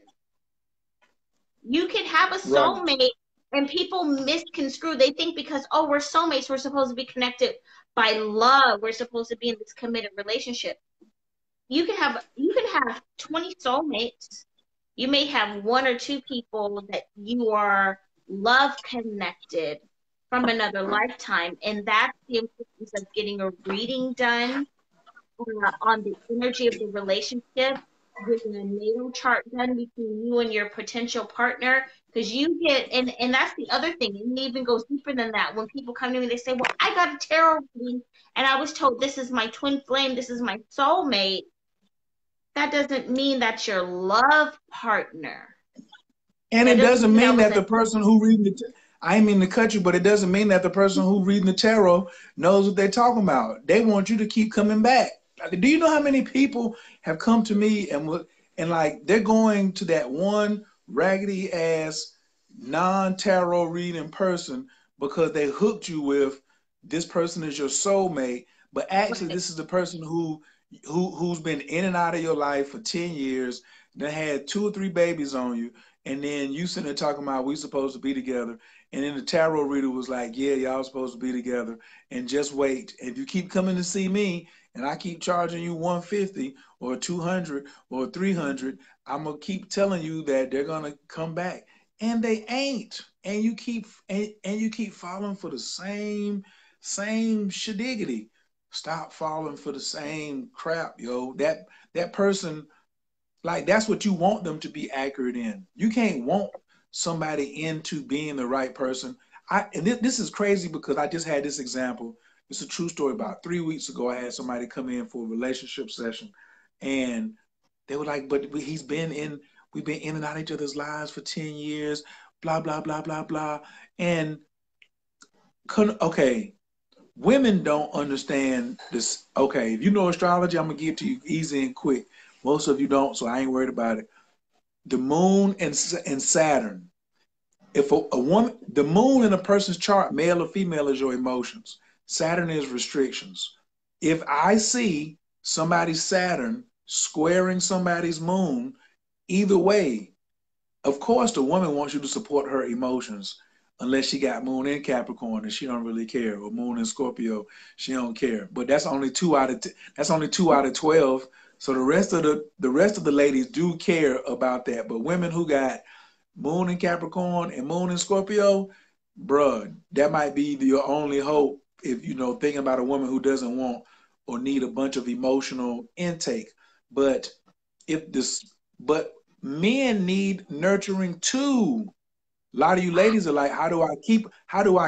You can have a Right. soulmate, and people misconstrue. They think because we're soulmates, we're supposed to be connected by love. We're supposed to be in this committed relationship. You can have 20 soulmates. You may have one or two people that you are love connected from another lifetime, and that's the importance of getting a reading done on the energy of the relationship, getting a natal chart done between you and your potential partner. Because you get, and that's the other thing, it even goes deeper than that. When people come to me, they say, "Well, I got a tarot reading, and I was told this is my twin flame, this is my soulmate." That doesn't mean that's your love partner. And That it doesn't doesn't mean that mean was that a the person who reading I ain't mean to cut you, but it doesn't mean that the person who reading the tarot knows what they're talking about. They want you to keep coming back. Do you know how many people have come to me and like they're going to that one raggedy ass non-tarot reading person because they hooked you with this person is your soulmate, but actually Right. this is the person who's been in and out of your life for 10 years, that had 2 or 3 babies on you, and then you sitting there talking about we supposed to be together, and then the tarot reader was like, yeah, y'all supposed to be together, and just wait. If you keep coming to see me and I keep charging you 150 or 200 or 300, I'm gonna keep telling you that they're gonna come back, and they ain't. And you keep falling for the same shadiggity. Stop falling for the same crap, yo. That person, like, that's what you want them to be accurate in. You can't want somebody into being the right person. This is crazy because I just had this example. It's a true story. About 3 weeks ago, I had somebody come in for a relationship session, and they were like, "But we've been in and out of each other's lives for 10 years, blah blah blah blah blah." And okay, women don't understand this. Okay, if you know astrology, I'm gonna give it to you easy and quick. Most of you don't, so I ain't worried about it. The moon and Saturn. If a woman, the moon in a person's chart, male or female, is your emotions. Saturn is restrictions. If I see somebody's Saturn squaring somebody's moon, either way, of course, the woman wants you to support her emotions, unless she got moon in Capricorn and she don't really care, or moon in Scorpio, she don't care. But that's only 2 out of 12. So the rest of the ladies do care about that. But women who got moon in Capricorn and moon in Scorpio, bruh, that might be your only hope if thinking about a woman who doesn't want or need a bunch of emotional intake. But if this, but men need nurturing too. A lot of you ladies are like, how do I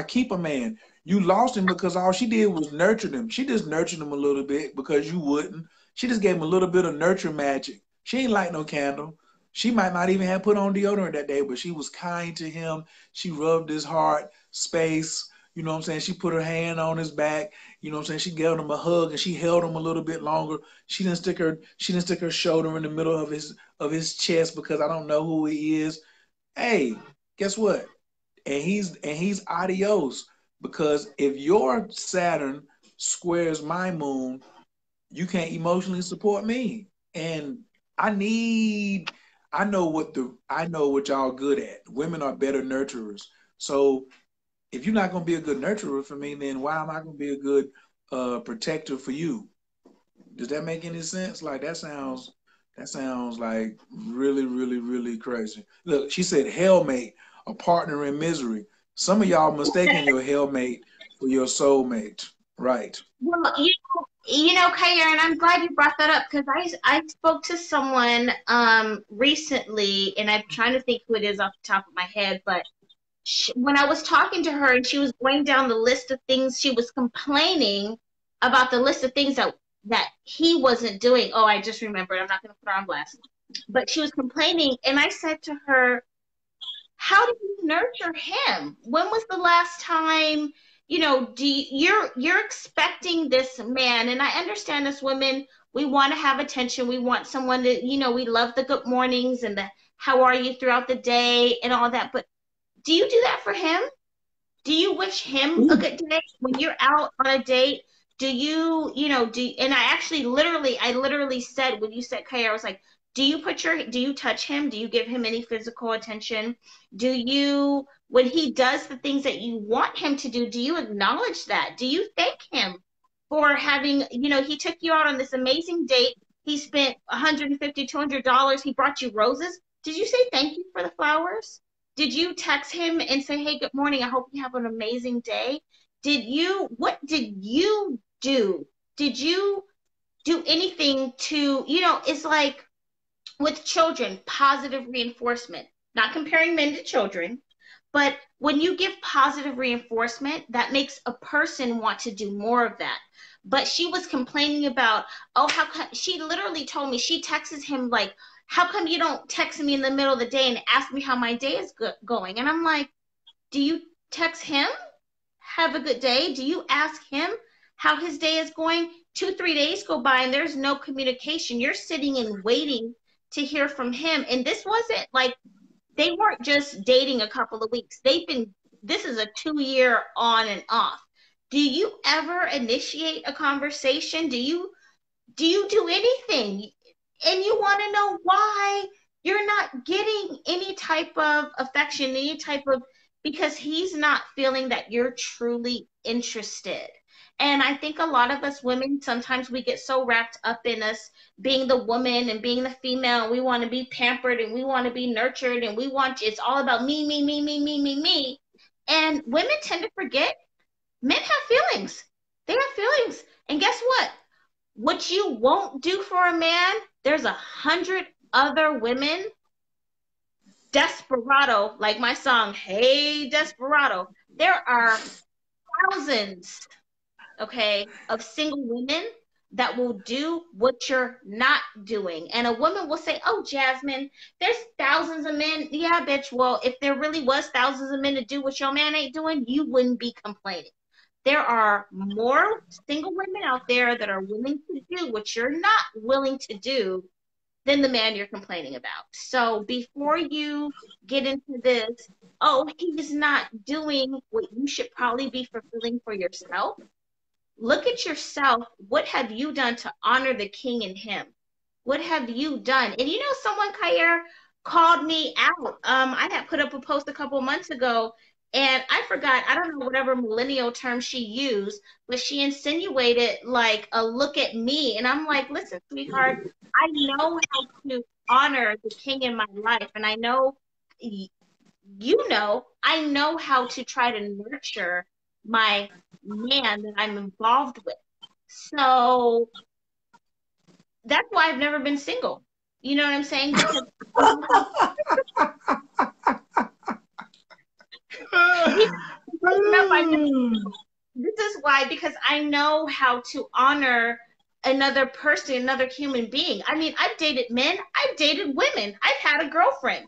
keep a man? You lost him because all she did was nurture him. She just nurtured him a little bit because you wouldn't. She just gave him a little bit of nurture magic. She ain't light no candle. She might not even have put on deodorant that day, but she was kind to him. She rubbed his heart space. You know what I'm saying? She put her hand on his back. You know what I'm saying? She gave him a hug and she held him a little bit longer. She didn't stick her shoulder in the middle of his chest because I don't know who he is. Hey, guess what? And he's adios, because if your Saturn squares my moon, you can't emotionally support me. And I need I know what y'all good at. Women are better nurturers. So if you're not gonna be a good nurturer for me, then why am I gonna be a good protector for you? Does that make any sense? Like that sounds like really, really, really crazy. Look, she said hellmate, a partner in misery. Some of y'all mistaking your hellmate for your soulmate. Right. Well, Khayr, and I'm glad you brought that up because I spoke to someone recently, and I'm trying to think who it is off the top of my head, but when I was talking to her and she was going down the list of things, she was complaining about the list of things that he wasn't doing. Oh, I just remembered. I'm not going to put her on blast. But she was complaining, and I said to her, how do you nurture him? When was the last time, you're expecting this man, and I understand as women, we want to have attention. We want someone to, we love the good mornings and the how are you throughout the day and all that. But do you do that for him? Do you wish him a good day when you're out on a date? Do you, and I literally said, when you said Kaya, I was like, do you touch him? Do you give him any physical attention? When he does the things that you want him to do you acknowledge that? Do you thank him for having, he took you out on this amazing date. He spent $150, $200. He brought you roses. Did you say thank you for the flowers? Did you text him and say, hey, good morning, I hope you have an amazing day? What did you do? Did you do anything to, it's like with children, positive reinforcement, not comparing men to children, but when you give positive reinforcement, that makes a person want to do more of that. But she was complaining about, oh, how come, she literally told me, she texts him like, how come you don't text me in the middle of the day and ask me how my day is going? And I'm like, do you text him, have a good day? Do you ask him how his day is going. 2, 3 days go by and there's no communication. You're sitting and waiting to hear from him. And this wasn't like, they weren't just dating a couple of weeks. This is a 2-year on and off. Do you ever initiate a conversation? Do you do anything? And you want to know why you're not getting any type of affection, any type of, because he's not feeling that you're truly interested. And I think a lot of us women, sometimes we get so wrapped up in us being the woman and being the female. We want to be pampered and we want to be nurtured and it's all about me, me, me, me, me, me, me. And women tend to forget men have feelings. They have feelings. And guess what? What you won't do for a man, there's 100 other women, desperado, like my song, Hey Desperado. There are thousands, okay, of single women that will do what you're not doing. And a woman will say, oh, Jasmine, there's thousands of men. Yeah, bitch. Well, if there really was thousands of men to do what your man ain't doing, you wouldn't be complaining. There are more single women out there that are willing to do what you're not willing to do than the man you're complaining about. So before you get into this, oh, he's not doing what you should probably be fulfilling for yourself, look at yourself. What have you done to honor the king in him? What have you done? And you know, someone, Khayr, called me out. I had put up a post a couple months ago, and I forgot, I don't know whatever millennial term she used, but she insinuated like a look at me. And I'm like, listen, sweetheart, I know how to honor the king in my life. And I know, I know how to try to nurture my man that I'm involved with. So that's why I've never been single. You know what I'm saying? Because this is why, because I know how to honor another person, another human being. I mean, I've dated men, I've dated women, I've had a girlfriend,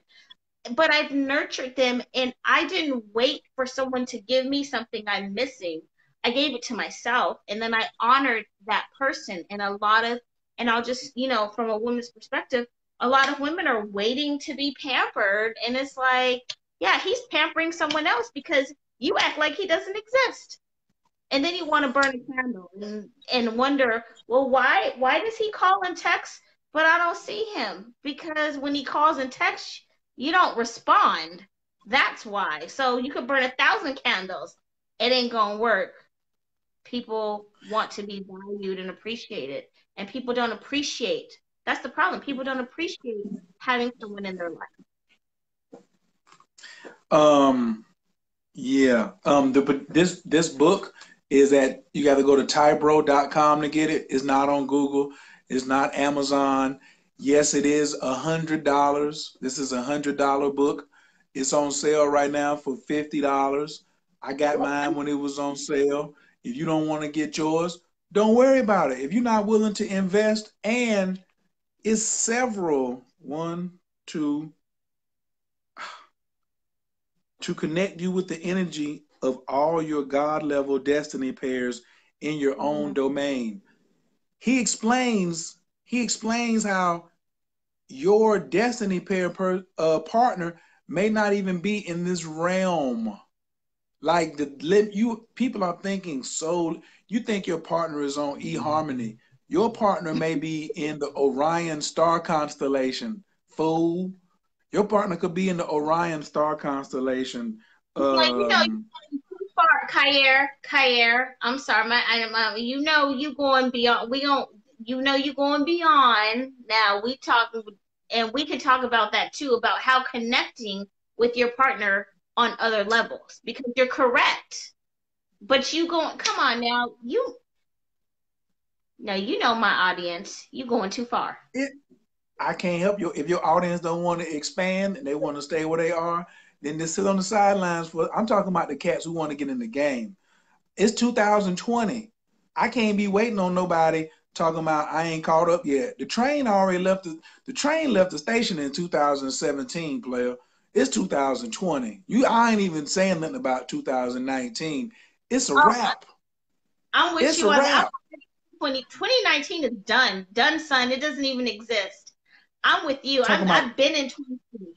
but I've nurtured them, and I didn't wait for someone to give me something I'm missing. I gave it to myself, and then I honored that person. And I'll just, from a woman's perspective, a lot of women are waiting to be pampered. And it's like, yeah, he's pampering someone else because you act like he doesn't exist. And then you want to burn a candle and wonder, well, why does he call and text, but I don't see him? Because when he calls and texts, you don't respond. That's why. So you could burn 1,000 candles. It ain't going to work. People want to be valued and appreciated. And people don't appreciate. That's the problem. People don't appreciate having someone in their life. Yeah. This book is that you got to go to tybro.com to get it. It's not on Google. It's not Amazon. Yes, it is $100. This is $100 book. It's on sale right now for $50. I got mine when it was on sale. If you don't want to get yours, don't worry about it. If you're not willing to invest, and it's several, to connect you with the energy of all your God level destiny pairs in your own domain. He explains how your destiny pair partner may not even be in this realm. Like people are thinking, so you think your partner is on eHarmony. Your partner may be in the Orion star constellation, fool. Your partner could be in the Orion star constellation. Too far, Khayr. I'm sorry, you going beyond. You going beyond. Now we talk, and we can talk about that too, about how connecting with your partner on other levels, because you're correct. But come on now, you know my audience. You going too far. I can't help you. If your audience don't want to expand and they want to stay where they are, then they sit on the sidelines. I'm talking about the cats who want to get in the game. It's 2020. I can't be waiting on nobody talking about I ain't caught up yet. The train already left the train left the station in 2017, player. It's 2020. I ain't even saying nothing about 2019. It's a wrap. I'm with It's you a on that. wrap. 2019 is done. Done, son. It doesn't even exist. I'm with you. Talking about I've been in 2020.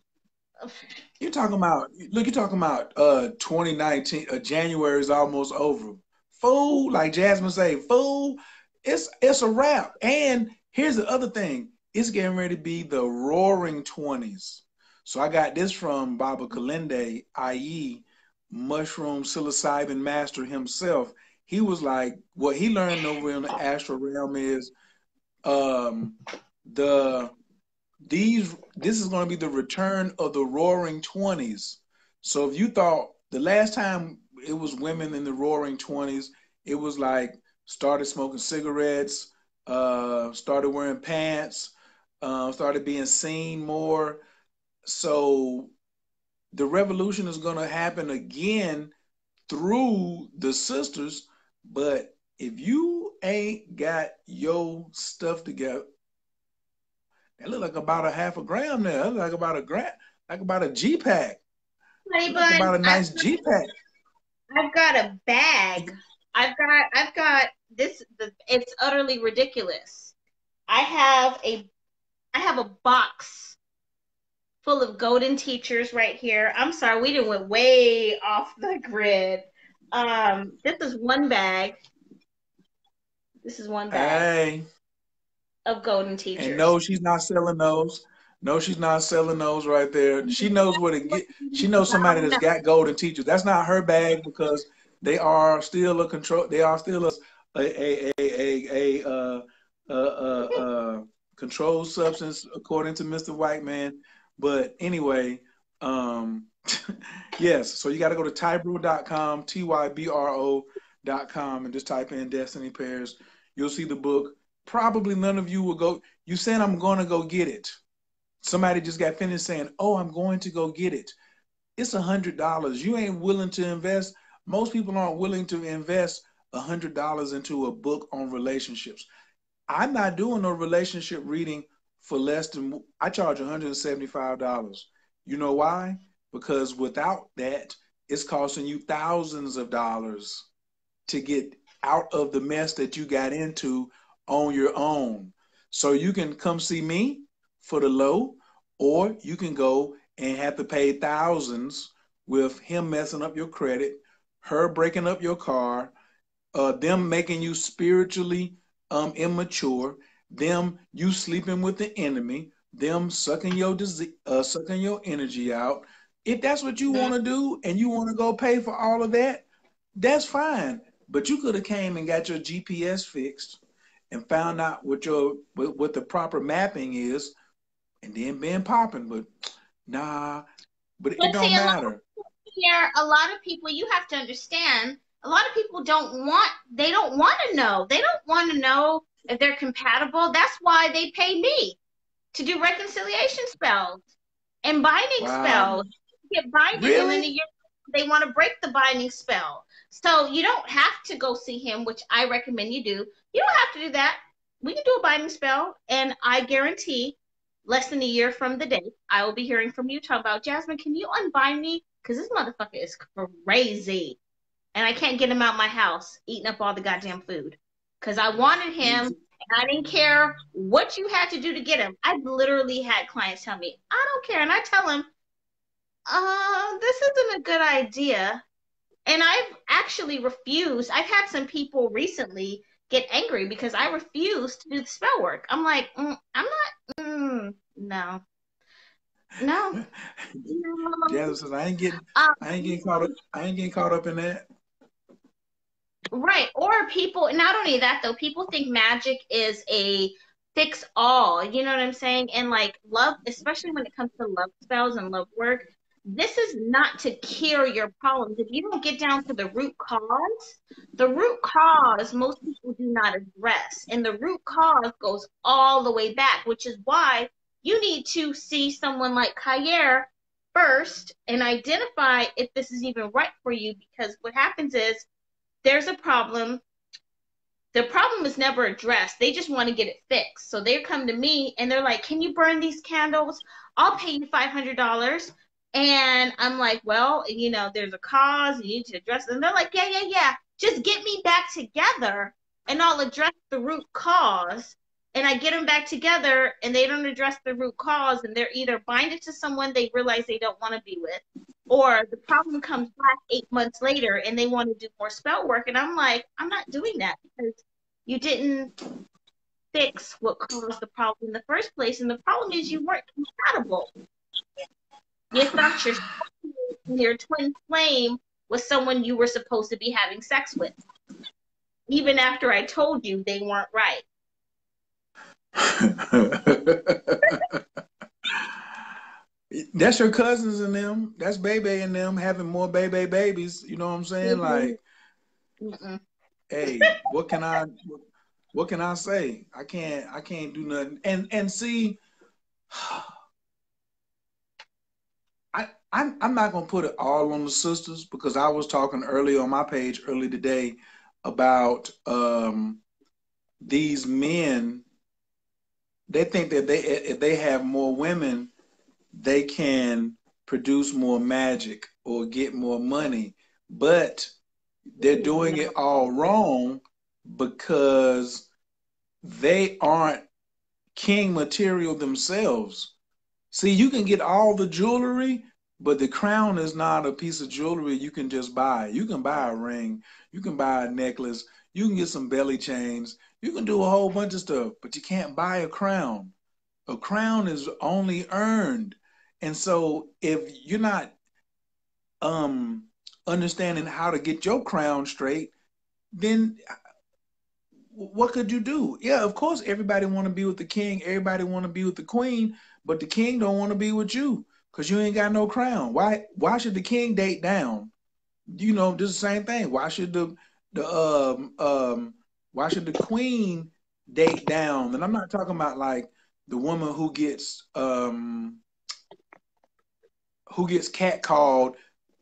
you're talking about look, you're talking about 2019, January is almost over. Fool, like Jasmine say, fool, it's a wrap. And here's the other thing. It's getting ready to be the roaring 20s. So I got this from Baba Kalende, i.e. mushroom psilocybin master himself. He was like, what he learned over in the astral realm is um the this is going to be the return of the roaring 20s. So if you thought the last time it was women in the roaring 20s, it was like started smoking cigarettes, started wearing pants, started being seen more. So the revolution is going to happen again through the sisters. But if you ain't got your stuff together, that look like about a half a gram there. That look like about a gram, like about a G pack. Honey Like bun, about a nice G pack. I've got a bag. I've got this. It's utterly ridiculous. I have a I have a box full of golden teachers right here. I'm sorry, we didn't went way off the grid. This is one bag. This is one bag Hey, of golden and teachers. no, she's not selling those. No, she's not selling those right there. She knows what it get. She knows somebody that's got golden teachers. That's not her bag because they are still a control. They are still a controlled substance according to Mr. White Man. But anyway, um, yes. So you got to go to tybro.com, tybro.com, and just type in Destiny Pairs. You'll see the book. Probably none of you will go. You said I'm going to go get it. Somebody just got finished saying, "Oh, I'm going to go get it." It's $100. You ain't willing to invest. Most people aren't willing to invest $100 into a book on relationships. I'm not doing no relationship reading for less than, I charge $175. You know why? Because without that, it's costing you thousands of dollars to get out of the mess that you got into on your own. So you can come see me for the low, or you can go and have to pay thousands with him messing up your credit, her breaking up your car, them making you spiritually immature, them you sleeping with the enemy, them sucking your sucking your energy out. If that's what you want to do and you want to go pay for all of that, that's fine. But you could have came and got your GPS fixed and found out what the proper mapping is, and then been popping. But nah, but it But don't see, matter. a lot of people, you have to understand, a lot of people they don't want to know. They don't want to know if they're compatible. That's why they pay me to do reconciliation spells and binding Wow, spells. Get binded, and then really? they want to break the binding spell. So you don't have to go see him, which I recommend you do. You don't have to do that. We can do a binding spell, and I guarantee less than a year from the day, I will be hearing from you talking about, Jasmine, can you unbind me? Because this motherfucker is crazy. And I can't get him out my house eating up all the goddamn food. Because I wanted him, and I didn't care what you had to do to get him. I literally had clients tell me, I don't care. And I tell them, this isn't a good idea. And I've actually refused. I've had some people recently get angry because I refuse to do the spell work. I'm like, I'm not, no, no, Jasmine no. says, I ain't getting caught up. I ain't getting caught up in that. Right. Or people, not only that though, people think magic is a fix all. You know what I'm saying? And like love, especially when it comes to love spells and love work, this is not to cure your problems. If you don't get down to the root cause most people do not address. And the root cause goes all the way back, which is why you need to see someone like Khayr first and identify if this is even right for you. Because what happens is there's a problem. The problem is never addressed. They just want to get it fixed. So they come to me and they're like, can you burn these candles? I'll pay you $500. And I'm like, well, there's a cause. You need to address it. And they're like, yeah, yeah, yeah. Just get me back together and I'll address the root cause. And I get them back together and they don't address the root cause, and they're either binded to someone they realize they don't want to be with, or the problem comes back 8 months later and they want to do more spell work. And I'm like, I'm not doing that because you didn't fix what caused the problem in the first place. And the problem is you weren't compatible. You thought your twin flame was someone you were supposed to be having sex with, even after I told you they weren't right. That's your cousins and them. That's baby and them having more babies. You know what I'm saying? Like, Mm-mm. hey, what can I say? I can't do nothing. And see, I'm not gonna put it all on the sisters, because I was talking earlier on my page early today about these men. They think that if they have more women, they can produce more magic or get more money, but they're doing it all wrong because they aren't king material themselves. See, you can get all the jewelry, but the crown is not a piece of jewelry you can just buy. You can buy a ring, you can buy a necklace, you can get some belly chains, you can do a whole bunch of stuff, but you can't buy a crown. A crown is only earned. And so if you're not um understanding how to get your crown straight, then what could you do? Yeah, of course everybody want to be with the king, everybody want to be with the queen, but the king don't want to be with you because you ain't got no crown. Why should the king date down? You know, this is the same thing. The why should the queen date down? And I'm not talking about like the woman who gets catcalled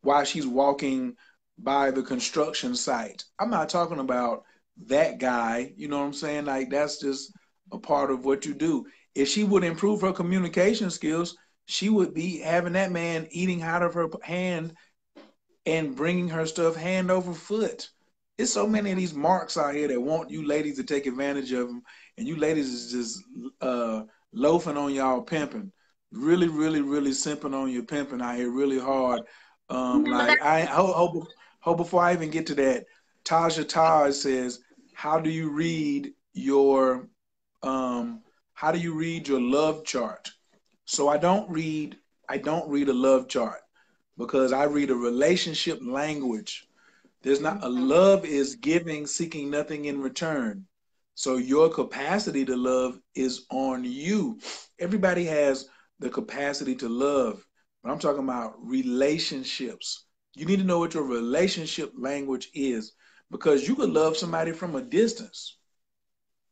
while she's walking by the construction site. I'm not talking about that guy. You know what I'm saying? Like, that's just a part of what you do. If she would improve her communication skills, she would be having that man eating out of her hand and bringing her stuff hand over foot. There's so many of these marks out here that want you ladies to take advantage of them, and you ladies is just loafing on y'all pimping, really, really, really simping on your pimping out here really hard. Like I hope before I even get to that, Taja Taj says, "How do you read your how do you read your love chart?" So I don't read a love chart because I read a relationship language. There's not a love is giving, seeking nothing in return. So your capacity to love is on you. Everybody has the capacity to love, but I'm talking about relationships. You need to know what your relationship language is, because you could love somebody from a distance.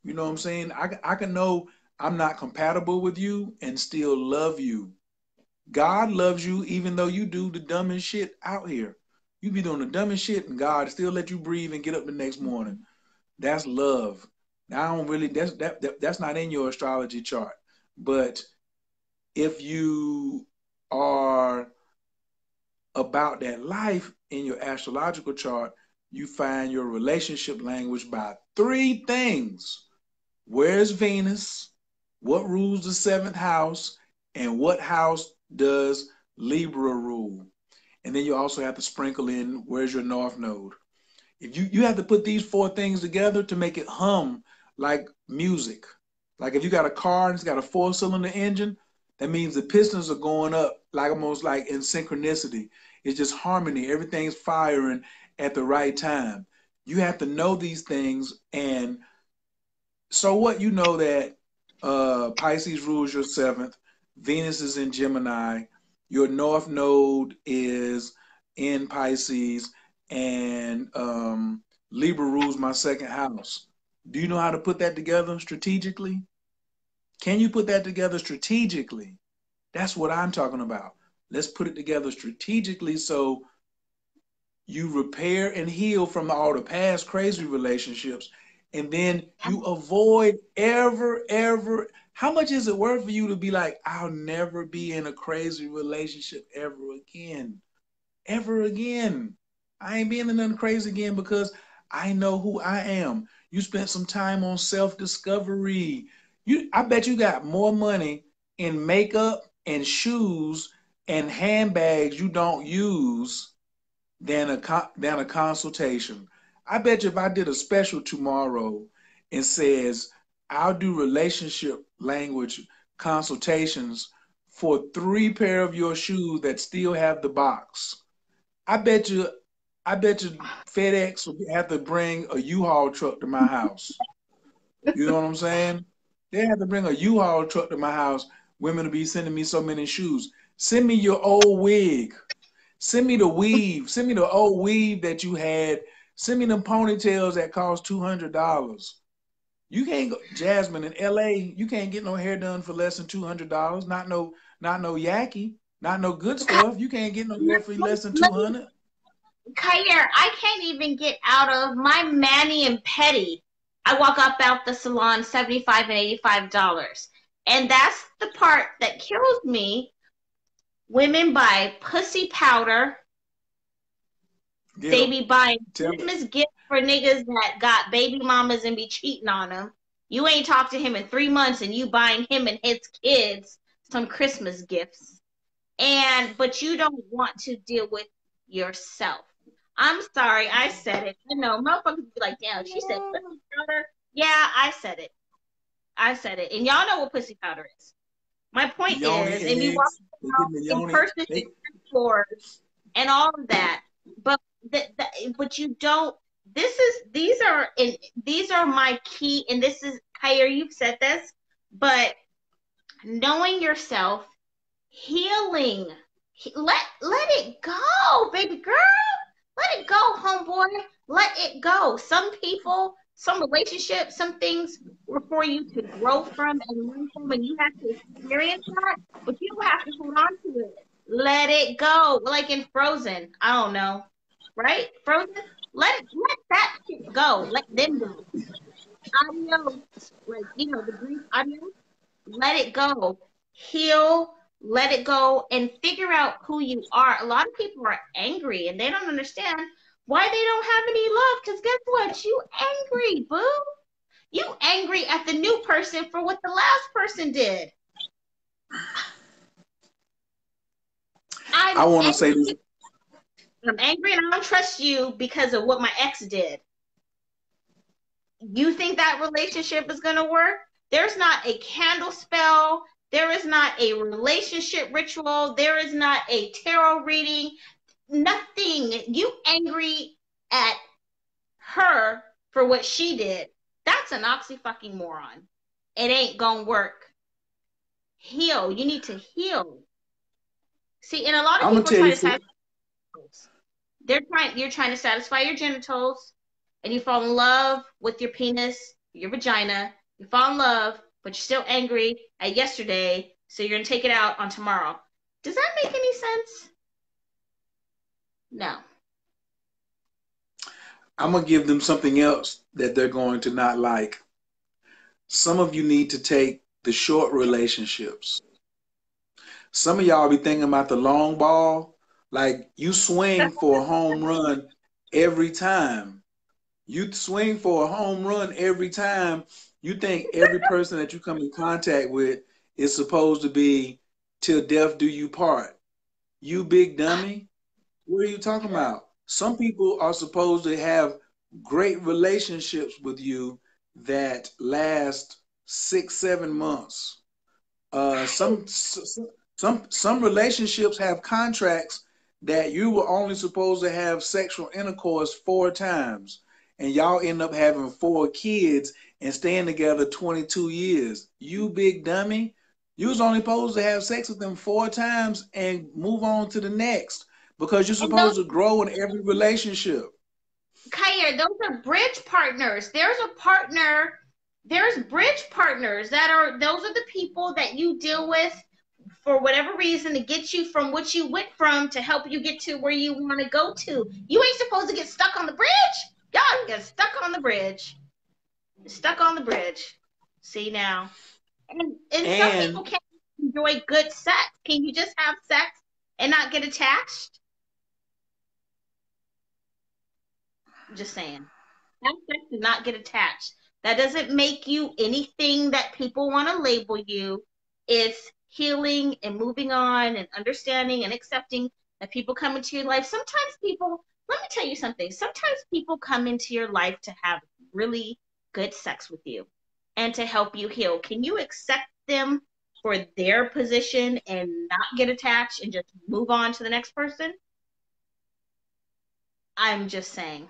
You know what I'm saying? I can know I'm not compatible with you and still love you. God loves you even though you do the dumbest shit out here. You be doing the dumbest shit and God still let you breathe and get up the next morning. That's love. Now I don't really that's not in your astrology chart. But if you are about that life in your astrological chart, you find your relationship language by three things. Where's Venus? What rules the seventh house? And what house does Libra rule? And then you also have to sprinkle in where's your north node. If you have to put these four things together to make it hum like music. Like if you got a car and it's got a four-cylinder engine, that means the pistons are going up like almost like in synchronicity. It's just harmony. Everything's firing at the right time. You have to know these things. And so what, you know that Pisces rules your seventh, Venus is in Gemini, your north node is in Pisces, and Libra rules my second house. Do you know how to put that together strategically? Can you put that together strategically? That's what I'm talking about. Let's put it together strategically so you repair and heal from all the past crazy relationships, and then you avoid ever. How much is it worth for you to be like, I'll never be in a crazy relationship ever again? Ever again. I ain't being in nothing crazy again because I know who I am. You spent some time on self-discovery. I bet you got more money in makeup and shoes and handbags you don't use than a consultation. I bet you if I did a special tomorrow and says I'll do relationship language consultations for 3 pair of your shoes that still have the box. I bet you I bet you FedEx will have to bring a U-Haul truck to my house. You know what I'm saying? They have to bring a U-Haul truck to my house. Women will be sending me so many shoes. Send me your old wig. Send me the weave. Send me the old weave that you had. Send me them ponytails that cost $200. You can't go, Jasmine, in LA. You can't get no hair done for less than $200. Not no Yaki. Not no good stuff. You can't get no hair for less than 200. Khayr, I can't even get out of my mani and pedi. I walk up out the salon $75 and $85. And that's the part that kills me. Women buy pussy powder. Get They 'em. be buying Tell me. Christmas gifts for niggas that got baby mamas and be cheating on them. You ain't talked to him in 3 months and you buying him and his kids some Christmas gifts. But you don't want to deal with yourself. I'm sorry, I said it. I know, motherfuckers be like, damn, she said pussy powder. Yeah, I said it. I said it. And y'all know what pussy powder is. My point Yoni is, and you walk eggs. They around getting the in yoni. person floors and all of that. But but you don't. These are my key, and this is Khayr, you've said this, but knowing yourself, healing, let it go, baby girl. Let it go, homeboy. Let it go. Some people, some relationships, some things were for you to grow from and learn from, and you have to experience that, but you don't have to hold on to it. Let it go. Like in Frozen. I don't know. Right? Frozen? Let that shit go. Let them go. Adios. Like, the Greek adios. Let it go. Heal, let it go, and figure out who you are. A lot of people are angry and they don't understand why they don't have any love. Because guess what? You angry, boo. You angry at the new person for what the last person did. I I'm want to say this. angry. I'm angry and I don't trust you because of what my ex did. You think that relationship is going to work? There's not a candle spell. There is not a relationship ritual. There is not a tarot reading. Nothing. You angry at her for what she did. That's an oxy-fucking-moron. It ain't gonna work. Heal. You need to heal. See, and a lot of I'm gonna people tell try you. to satisfy. You're trying to satisfy your genitals, and you fall in love with your penis, your vagina. You fall in love, but you're still angry at yesterday, so you're gonna take it out on tomorrow. Does that make any sense? No. I'm gonna give them something else that they're going to not like. Some of you need to take the short relationships. Some of y'all be thinking about the long ball, like you swing for a home run every time. You swing for a home run every time. You think every person that you come in contact with is supposed to be till death do you part. You big dummy. What are you talking about? Some people are supposed to have great relationships with you that last 6, 7 months. Some relationships have contracts that you were only supposed to have sexual intercourse 4 times, and y'all end up having 4 kids and staying together 22 years. You big dummy. You was only supposed to have sex with them 4 times and move on to the next because you're And those supposed to grow in every relationship. Khayr, those are bridge partners. There's bridge partners those are the people that you deal with for whatever reason to get you from what you went from to help you get to where you want to go to. You ain't supposed to get stuck on the bridge. Y'all get stuck on the bridge. Stuck on the bridge. See now. And some people And can't enjoy good sex. Can you just have sex and not get attached? Just saying. Have sex and not get attached. That doesn't make you anything that people want to label you. It's healing and moving on and understanding and accepting that people come into your life. Sometimes people, let me tell you something. Sometimes people come into your life to have really good sex with you and to help you heal. Can you accept them for their position and not get attached and just move on to the next person? I'm just saying.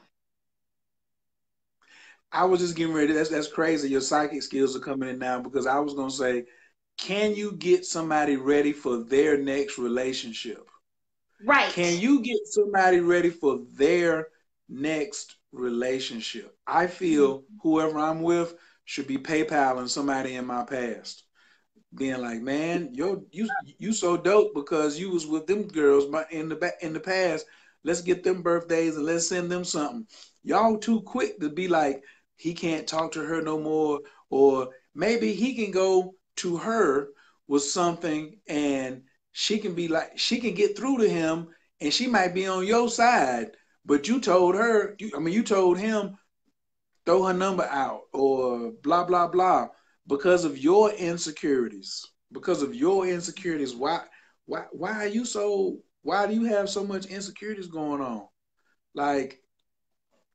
I was just getting ready. That's crazy. Your psychic skills are coming in now because I was gonna say, can you get somebody ready for their next relationship? Can Right. you get somebody ready for their next relationship? I feel whoever I'm with should be PayPaling somebody in my past, being like, man, you so dope because you was with them girls in the past. Let's get them birthdays and let's send them something. Y'all too quick to be like, he can't talk to her no more, or maybe he can go to her with something and she can be like, she can get through to him and she might be on your side, but you told her, you told him throw her number out or blah blah blah because of your insecurities. Because of your insecurities, why are you so? Why do you have so much insecurities going on? Like,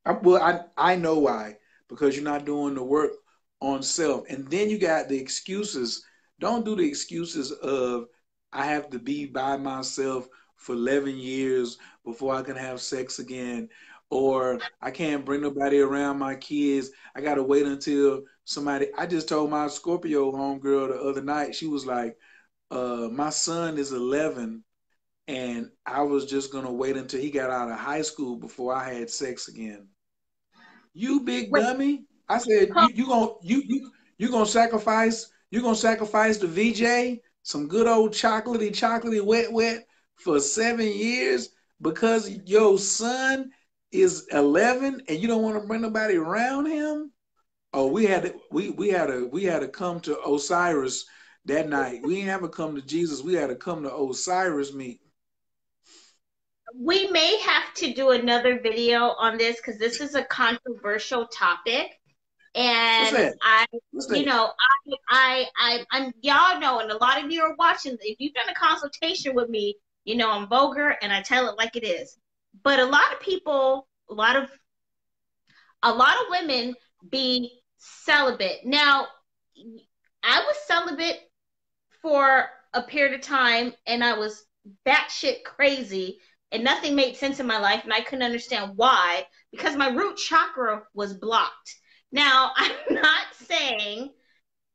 I know why. Because you're not doing the work on self, and then you got the excuses. Don't do the excuses of I have to be by myself for 11 years before I can have sex again, or I can't bring nobody around my kids. I gotta wait until somebody. I just told my Scorpio homegirl the other night. She was like, "My son is 11." And I was just gonna wait until he got out of high school before I had sex again. You big Wait, dummy. I said, you gonna sacrifice the VJ, some good old chocolatey wet for 7 years because your son is 11 and you don't want to bring nobody around him? Oh, we had to come to Osiris that night. We didn't have to come to Jesus. We had to come to Osiris meet. we may have to do another video on this because this is a controversial topic. What's And that? I, What's you that? know, I'm, y'all know, and a lot of you are watching. If you've done a consultation with me, you know I'm vulgar and I tell it like it is. But a lot of people, a lot of women be celibate. Now, I was celibate for a period of time, and I was batshit crazy, and nothing made sense in my life, and I couldn't understand why because my root chakra was blocked. Now, I'm not saying,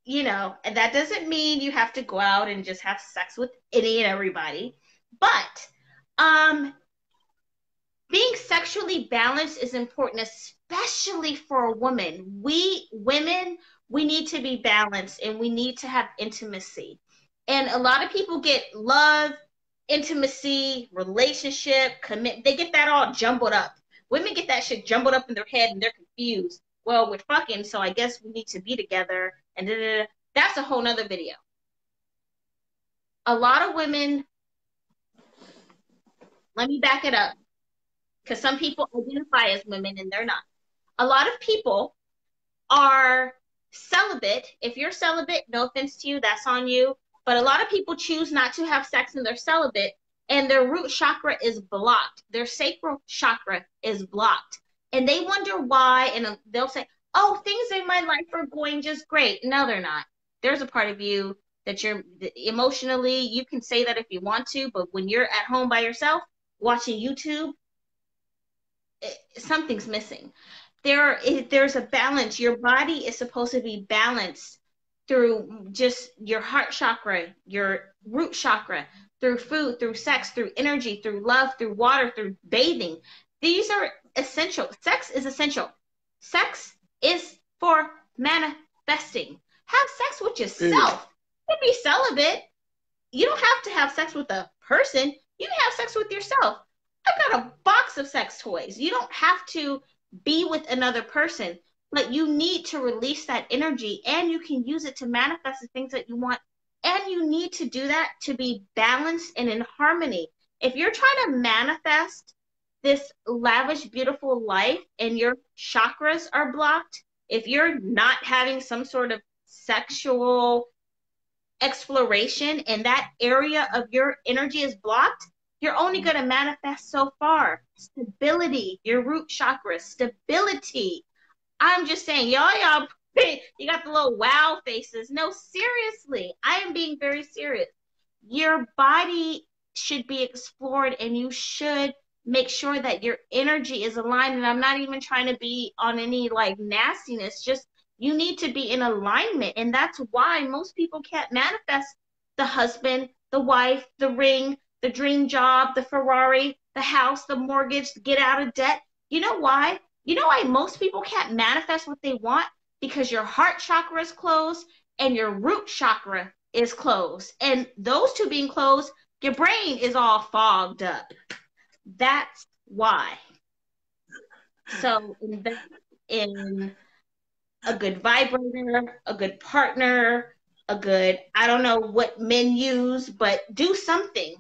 and that doesn't mean you have to go out and just have sex with any and everybody, but um, being sexually balanced is important, especially for a woman. We women, we need to be balanced and we need to have intimacy. And a lot of people get love, intimacy, relationship, commit. They get that all jumbled up. Women get that shit jumbled up in their head and they're confused. Well, we're fucking, so I guess we need to be together. And da, da, da. That's a whole nother video. A lot of women, let me back it up because some people identify as women and they're not. A lot of people are celibate. If you're celibate, no offense to you, that's on you. But a lot of people choose not to have sex and they're celibate, and their root chakra is blocked. Their sacral chakra is blocked. And they wonder why, and they'll say, oh, things in my life are going just great. No, they're not. There's a part of you that you're emotionally, you can say that if you want to, but when you're at home by yourself watching YouTube, something's missing. There's a balance. Your body is supposed to be balanced through just your heart chakra, your root chakra, through food, through sex, through energy, through love, through water, through bathing. These are essential. Sex is essential. Sex is for manifesting. Have sex with Period. yourself. You can be celibate. You don't have to have sex with a person. You can have sex with yourself. I've got a box of sex toys. You don't have to be with another person, but you need to release that energy and you can use it to manifest the things that you want. And you need to do that to be balanced and in harmony. If you're trying to manifest this lavish, beautiful life and your chakras are blocked, if you're not having some sort of sexual exploration and that area of your energy is blocked, you're only going to manifest so far. Stability, your root chakra, stability. I'm just saying, y'all, you got the little wow faces. No, seriously, I am being very serious. Your body should be explored and you should make sure that your energy is aligned. And I'm not even trying to be on any like nastiness, just you need to be in alignment. And that's why most people can't manifest the husband, the wife, the ring, the dream job, the Ferrari, the house, the mortgage, get out of debt. You know why? You know why most people can't manifest what they want? Because your heart chakra is closed and your root chakra is closed. And those two being closed, your brain is all fogged up. That's why. So invest in a good vibrator, a good partner, a good, I don't know what men use, but do something.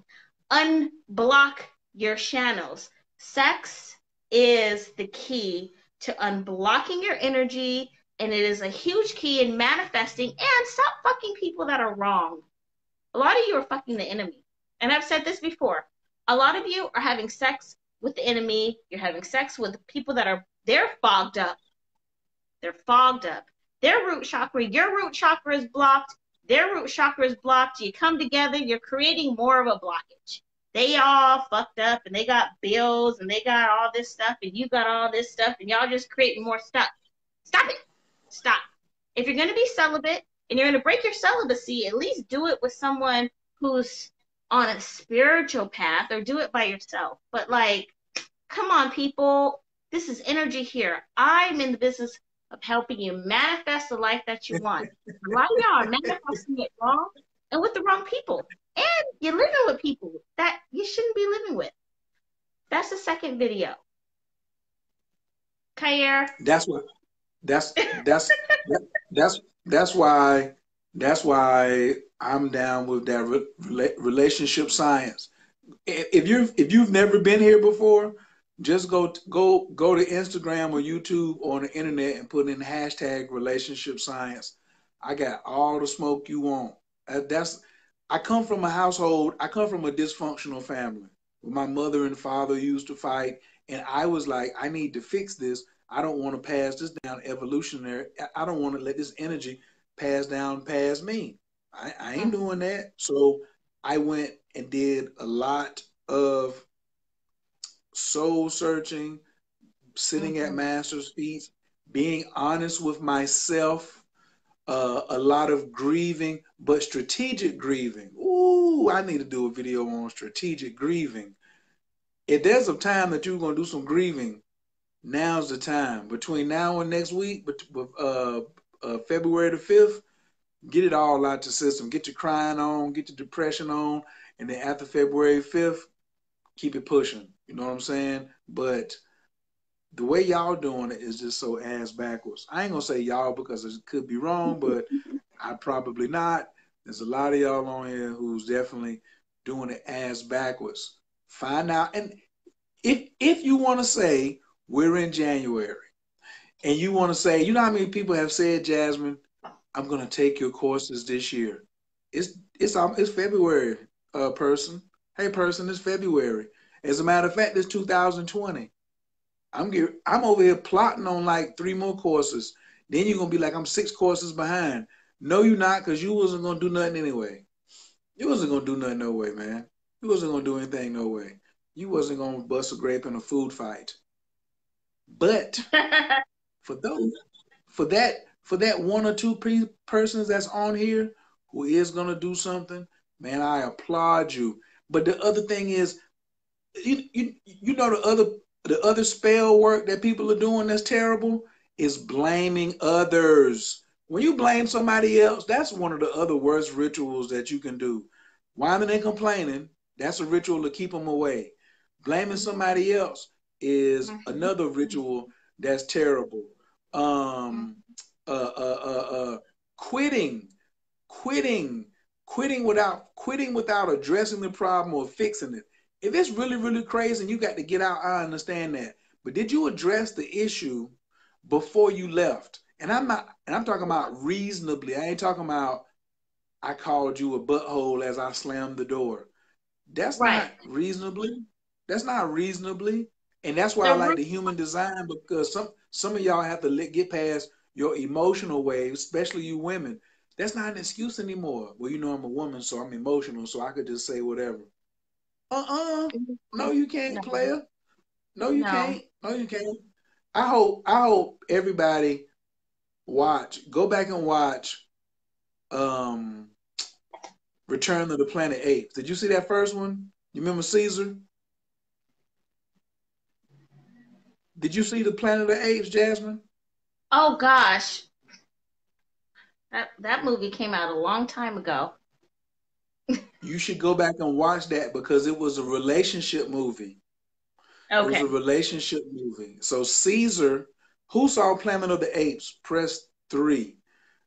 Unblock your channels. Sex is the key to unblocking your energy, and it is a huge key in manifesting. And stop fucking people that are wrong. A lot of you are fucking the enemy. And I've said this before. A lot of you are having sex with the enemy. You're having sex with people that are, they're fogged up. They're fogged up. Their root chakra, your root chakra is blocked. Their root chakra is blocked. You come together, you're creating more of a blockage. They all fucked up and they got bills and they got all this stuff and you got all this stuff and y'all just creating more stuff. Stop it. Stop. If you're going to be celibate and you're going to break your celibacy, at least do it with someone who's on a spiritual path, or do it by yourself. But like, come on, people. This is energy here. I'm in the business of helping you manifest the life that you want. A lot of y'all are manifesting it wrong and with the wrong people. And you're living with people that you shouldn't be living with. That's the second video. Khayr. That's what that's that's that's why I'm down with that relationship science. If you've never been here before, just go to Instagram or YouTube or on the internet and put in hashtag relationship science. I got all the smoke you want. That's I come from a household. I come from a dysfunctional family. My mother and father used to fight, and I was like, I need to fix this. I don't want to pass this down evolutionary. I don't want to let this energy pass down past me. I ain't doing that. So I went and did a lot of soul searching, sitting at master's feet, being honest with myself, a lot of grieving, but strategic grieving. Ooh, I need to do a video on strategic grieving. If there's a time that you're going to do some grieving, now's the time. Between now and next week, February the 5th, get it all out the system. Get your crying on, get your depression on, and then after February 5th, keep it pushing. You know what I'm saying? But the way y'all doing it is just so ass backwards. I ain't gonna say y'all because it could be wrong, but I probably not. There's a lot of y'all on here who's definitely doing it ass backwards. Find out, and if you want to say we're in January, and you want to say, you know how many people have said, Jasmine, I'm gonna take your courses this year. It's February, person. Hey, person, it's February. As a matter of fact, it's 2020. I'm over here plotting on like 3 more courses. Then you're gonna be like, I'm 6 courses behind. No, you're not, because you wasn't gonna do nothing anyway. You wasn't gonna do nothing no way, man. You wasn't gonna do anything no way. You wasn't gonna bust a grape in a food fight. But for those, for that 1 or 2 persons that's on here who is gonna do something, man, I applaud you. But the other thing is, you know the other spell work that people are doing that's terrible is blaming others. When you blame somebody else, that's one of the other worst rituals that you can do. Whining and complaining, that's a ritual to keep them away. Blaming somebody else is another ritual that's terrible. Um, quitting, quitting without addressing the problem or fixing it If it's really, really crazy and you got to get out, I understand that. But did you address the issue before you left? And I'm talking about reasonably. I ain't talking about I called you a butthole as I slammed the door. That's Right. not reasonably. That's not reasonably. And that's why I The like root. the human design, because some of y'all have to get past your emotional waves, especially you women. That's not an excuse anymore. Well, I'm a woman, so I'm emotional, so I could just say whatever. No, you can't, No, player. No, you no. can't. No, you can't. I hope everybody go back and watch um Return of the Planet Apes. Did you see that first one? You remember Caesar? Did you see the Planet of the Apes, Jasmine? Oh gosh, that movie came out a long time ago. You should go back and watch that because it was a relationship movie. It was a Okay. relationship movie. So Caesar, who saw Planet of the Apes? Press 3.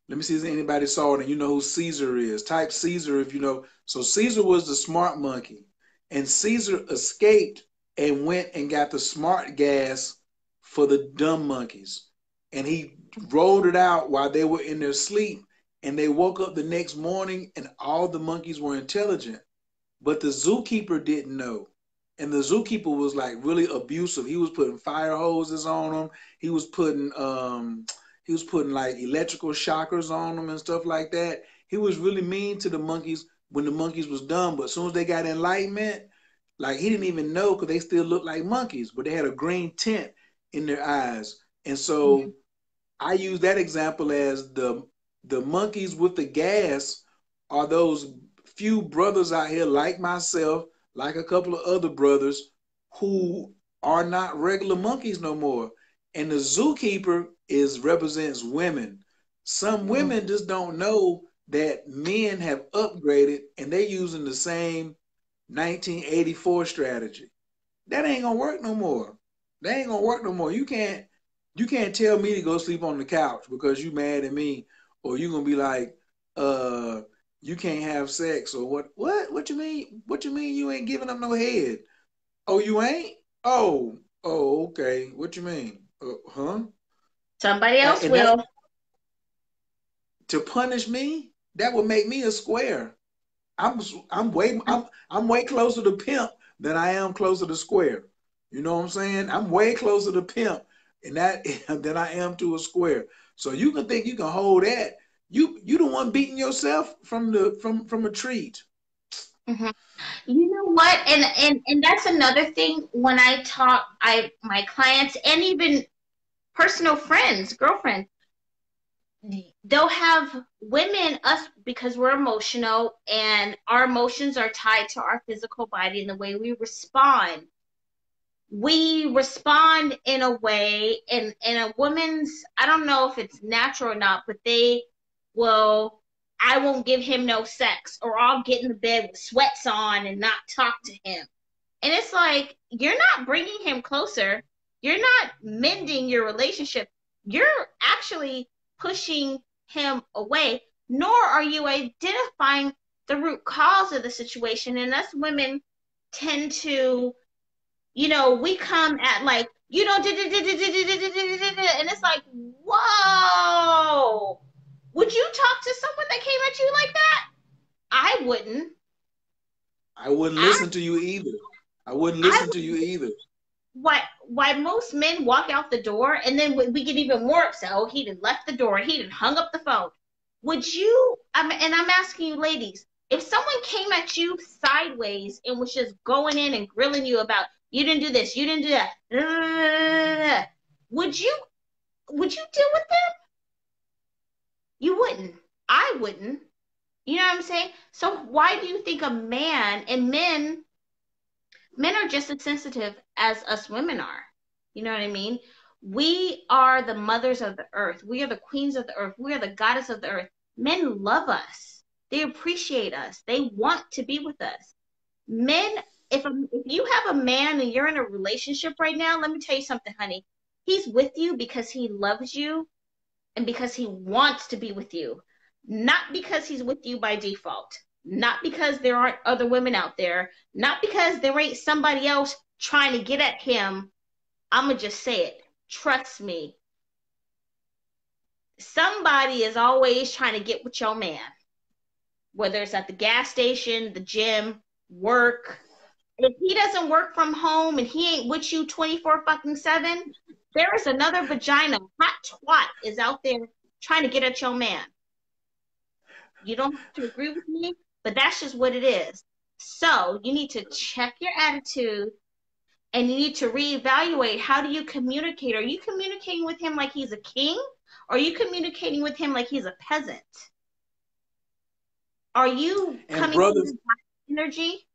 Let me see if anybody saw it and you know who Caesar is. Type Caesar if you know. So Caesar was the smart monkey. And Caesar escaped and went and got the smart gas for the dumb monkeys. And he rolled it out while they were in their sleep. And they woke up the next morning and all the monkeys were intelligent. But the zookeeper didn't know. And the zookeeper was like really abusive. He was putting fire hoses on them. He was putting like electrical shockers on them and stuff like that. He was really mean to the monkeys when the monkeys was dumb. But as soon as they got enlightenment, like he didn't even know because they still looked like monkeys, but they had a green tint in their eyes. And Hmm. so I use that example as the monkeys with the gas are those few brothers out here like myself, like a couple of other brothers who are not regular monkeys no more. And the zookeeper is represents women. Some Hmm. women just don't know that men have upgraded and they're using the same 1984 strategy. That ain't gonna work no more. That ain't gonna work no more. You can't tell me to go sleep on the couch because you mad at me, or you gonna be like, uh, you can't have sex or what? What you mean? What you mean you ain't giving up no head? Oh, you ain't? Oh, okay. What you mean? Huh? Somebody else And that's will. to punish me. That would make me a square. I'm I'm way I'm way closer to pimp than I am closer to square. You know what I'm saying? I'm way closer to pimp and that than I am to a square. So you can think you can hold that. You the one beating yourself from a treat. Hmm. You know what? And that's another thing when I talk, my clients and even personal friends, girlfriends, they'll have women, us, because we're emotional and our emotions are tied to our physical body and the way we respond. We respond in a way, and a woman's, I don't know if it's natural or not, but they will, I won't give him no sex, or I'll get in the bed with sweats on and not talk to him. And it's like, you're not bringing him closer. You're not mending your relationship. You're actually pushing him away, nor are you identifying the root cause of the situation. And us women tend to, we come at like, and it's like, whoa. Would you talk to someone that came at you like that? I wouldn't. I wouldn't I listen to you either. I wouldn't I listen to you either. why most men walk out the door and then we get even more upset. Oh, he done left the door. He done hung up the phone. Would you? And I'm asking you, ladies, if someone came at you sideways and was just going in and grilling you about you didn't do this, you didn't do that, would you? Would you deal with them? You wouldn't. I wouldn't. You know what I'm saying? So why do you think a man and men are just as sensitive as us women are? You know what I mean? We are the mothers of the earth. We are the queens of the earth. We are the goddess of the earth. Men love us. They appreciate us. They want to be with us. Men, if you have a man and you're in a relationship right now, let me tell you something, honey. He's with you because he loves you and because he wants to be with you, not because he's with you by default. Not because there aren't other women out there, not because there ain't somebody else trying to get at him. I'm going to just say it. Trust me. Somebody is always trying to get with your man, whether it's at the gas station, the gym, work. If he doesn't work from home and he ain't with you 24 fucking 7, there is another vagina, hot twat, is out there trying to get at your man. You don't have to agree with me, but that's just what it is. So you need to check your attitude and you need to reevaluate, how do you communicate? Are you communicating with him like he's a king? Or are you communicating with him like he's a peasant? Are you And coming from brothers, his energy?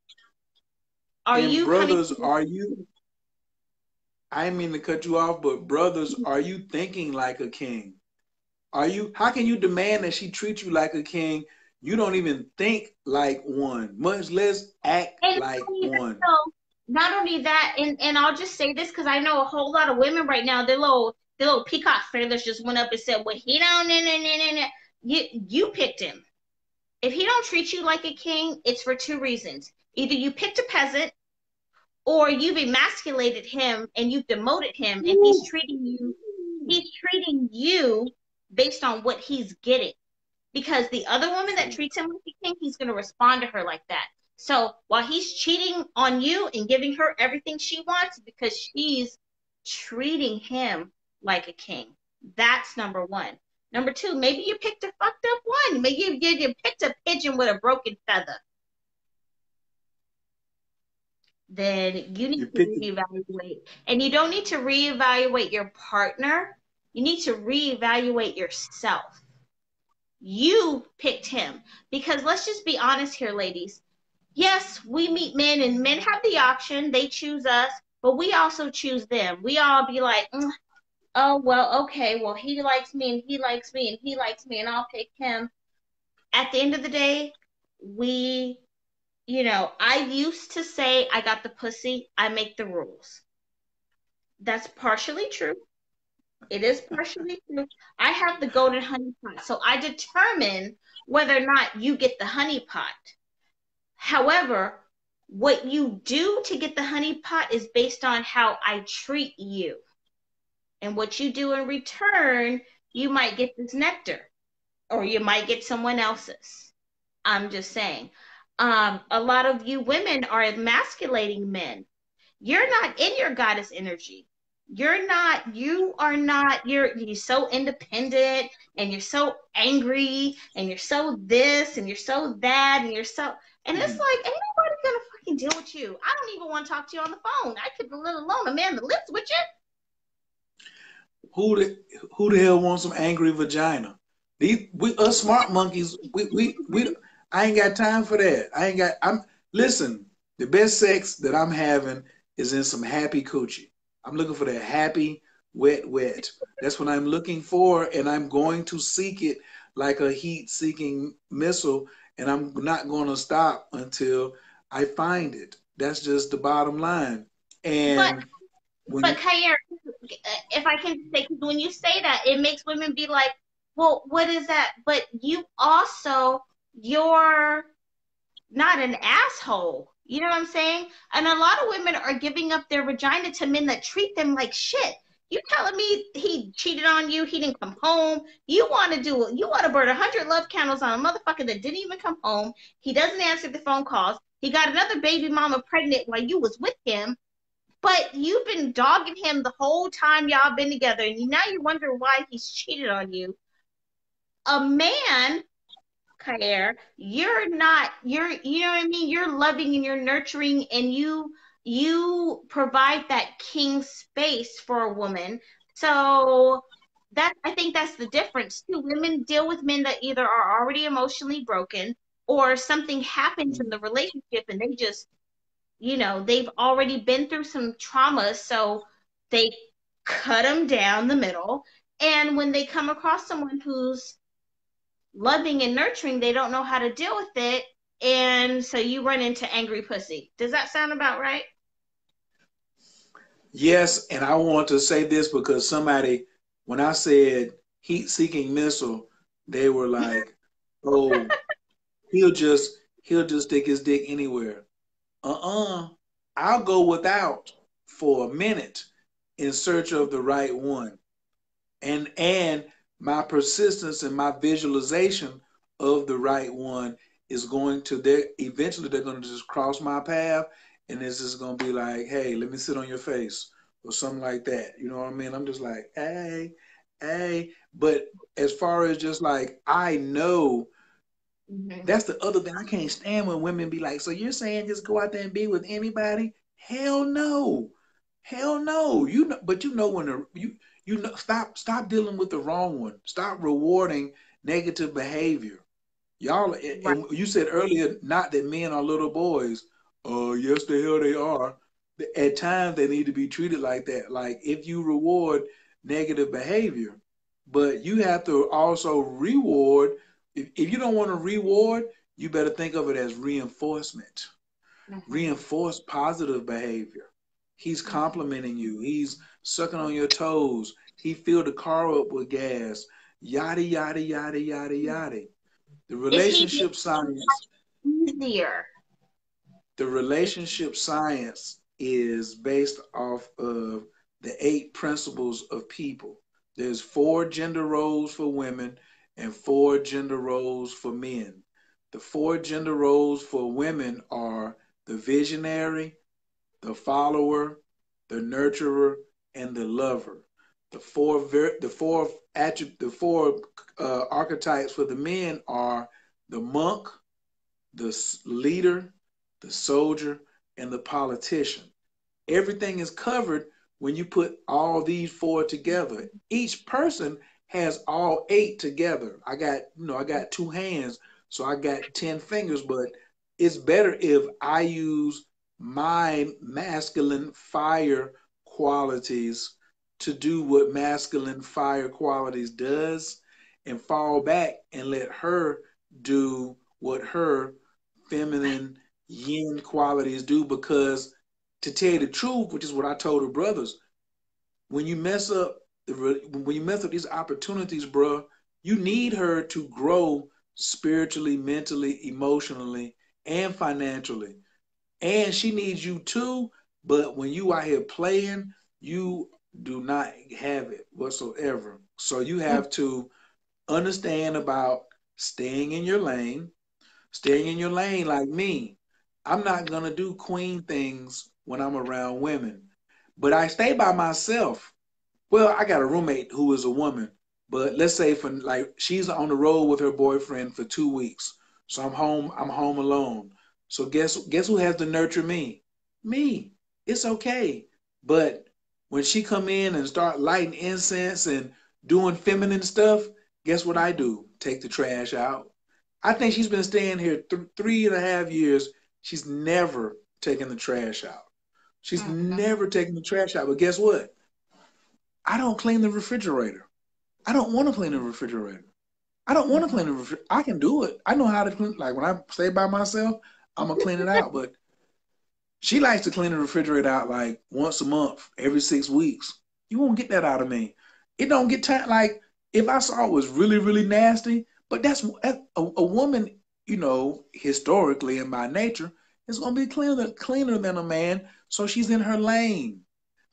Are and you coming brothers, from... are you? I didn't mean to cut you off, but brothers, are you thinking like a king? Are you? How can you demand that she treat you like a king? You don't even think like one, much less act And like one. not only that, and I'll just say this because I know a whole lot of women right now, their little peacock feathers just went up and said, well, he don't, you picked him. If he don't treat you like a king, it's for two reasons. Either you picked a peasant or you've emasculated him and you've demoted him and he's treating you based on what he's getting. Because the other woman that treats him like a king, he's going to respond to her like that. So while he's cheating on you and giving her everything she wants because she's treating him like a king, that's number one. Number two, maybe you picked a fucked up one. Maybe you picked a pigeon with a broken feather. Then you need You to pick it. reevaluate. And you don't need to reevaluate your partner. You need to reevaluate yourself. You picked him. Because let's just be honest here, ladies. Yes, we meet men and men have the option. They choose us, but we also choose them. We all be like, oh, well, okay, well, he likes me and he likes me and he likes me and I'll pick him. At the end of the day, we, I used to say I got the pussy, I make the rules. That's partially true. It is partially true. I have the golden honey pot, so I determine whether or not you get the honey pot. However, what you do to get the honey pot is based on how I treat you. And what you do in return, you might get this nectar or you might get someone else's. I'm just saying. A lot of you women are emasculating men. You're not in your goddess energy. You're so independent and you're so angry and you're so this and you're so that and you're so, and it's like, ain't nobody gonna fucking deal with you. I don't even want to talk to you on the phone. I could let alone a man that lives with you. Who the hell wants some angry vagina? Us smart monkeys, I ain't got time for that. Listen, the best sex that I'm having is in some happy coochie. I'm looking for that happy, wet. That's what I'm looking for, and I'm going to seek it like a heat-seeking missile, and I'm not going to stop until I find it. That's just the bottom line. But And when but Khayr, if I can say, because when you say that, it makes women be like, well, what is that? But you're not an asshole. You know what I'm saying? And a lot of women are giving up their vagina to men that treat them like shit. You telling me he cheated on you? He didn't come home. You want to burn 100 love candles on a motherfucker that didn't even come home. He doesn't answer the phone calls. He got another baby mama pregnant while you was with him. But you've been dogging him the whole time y'all been together, and now you wonder why he's cheated on you. A man, Khayr, you know what I mean? You're loving and you're nurturing and you provide that king space for a woman. So I think that's the difference too. Women deal with men that either are already emotionally broken or something happens in the relationship and they just, they've already been through some trauma, so they cut them down the middle. And when they come across someone who's loving and nurturing, they don't know how to deal with it. And so you run into angry pussy. Does that sound about right? Yes, and I want to say this because somebody, when I said heat-seeking missile, they were like, "Oh, he'll just he'll just stick his dick anywhere. I'll go without for a minute in search of the right one. And my persistence and my visualization of the right one is going to there eventually they're going to just cross my path, and it's just going to be like, hey, let me sit on your face or something like that. You know what I mean? I'm just like, hey, hey. But as far as just like, I know, Mm-hmm. that's the other thing. I can't stand when women be like, so you're saying just go out there and be with anybody? Hell no. Hell no. You know, but you know when you know, stop dealing with the wrong one. Stop rewarding negative behavior. Y'all, Right. and you said earlier, not that men are little boys. Yes, the hell they are. At times, they need to be treated like that. Like if you reward negative behavior, but you have to also reward. If you don't want to reward, you better think of it as reinforcement. Mm-hmm. Reinforce positive behavior. He's Mm-hmm. complimenting you. He's sucking on your toes. He filled the car up with gas. Yada yada yada yada yada. The Is he relationship making science, life easier? the relationship science is based off of the 8 principles of people. There's 4 gender roles for women and 4 gender roles for men. The 4 gender roles for women are the visionary, the follower, the nurturer, and the lover. The four archetypes for the men are the monk, the leader, the soldier, and the politician. Everything is covered when you put all these 4 together. Each person has all 8 together. I got 2 hands, so I got 10 fingers, but it's better if I use my masculine fire qualities to do what masculine fire qualities does and fall back and let her do what her feminine yin qualities do, because to tell you the truth, which is what I told her brothers, when you mess up when you mess up these opportunities, bro, you need her to grow spiritually, mentally, emotionally, and financially. And she needs you too, but when you out here playing, you do not have it whatsoever. So you have to understand about staying in your lane, staying in your lane like me. I'm not gonna do queen things when I'm around women, but I stay by myself. Well, I got a roommate who is a woman, but let's say for like she's on the road with her boyfriend for 2 weeks, so I'm home. I'm home alone. So guess who has to nurture me? Me. It's okay, but when she come in and start lighting incense and doing feminine stuff, guess what I do? Take the trash out. I think she's been staying here 3.5 years. She's never taken the trash out. She's Mm-hmm. never taken the trash out. But guess what? I don't clean the refrigerator. I don't want to clean the refrigerator. I don't want to clean Mm-hmm. the refrigerator. I can do it. I know how to clean. Like when I stay by myself, I'm gonna clean it out. But she likes to clean the refrigerator out like once a month, every 6 weeks. You won't get that out of me. It don't get time. Like if I saw it was really, really nasty, but that's a woman, historically and by nature, is gonna be cleaner than a man. So she's in her lane.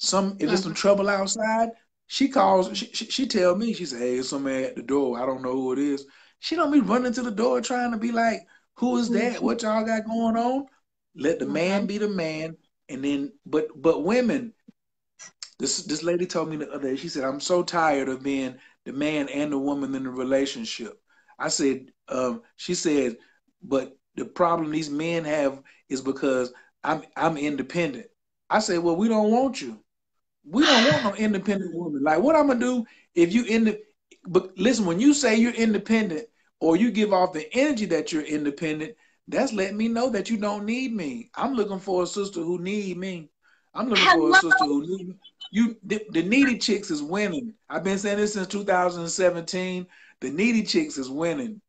If there's some Mm-hmm. trouble outside, she calls. She tell me. She say, "Hey, there's somebody at the door. I don't know who it is." She don't be running to the door trying to be like, "Who is that? What y'all got going on?" Let the man Mm-hmm. be the man, and then but women. This lady told me the other day. She said, "I'm so tired of being the man and the woman in the relationship." I said, she said, "But the problem these men have is because I'm independent." I said, "Well, we don't want you. We don't want no independent woman. Like, what I'm gonna do if you But listen, when you say you're independent or you give off the energy that you're independent, that's letting me know that you don't need me. I'm looking for a sister who need me. I'm looking for a Hello. sister who need me. The needy chicks is winning. I've been saying this since 2017. The needy chicks is winning.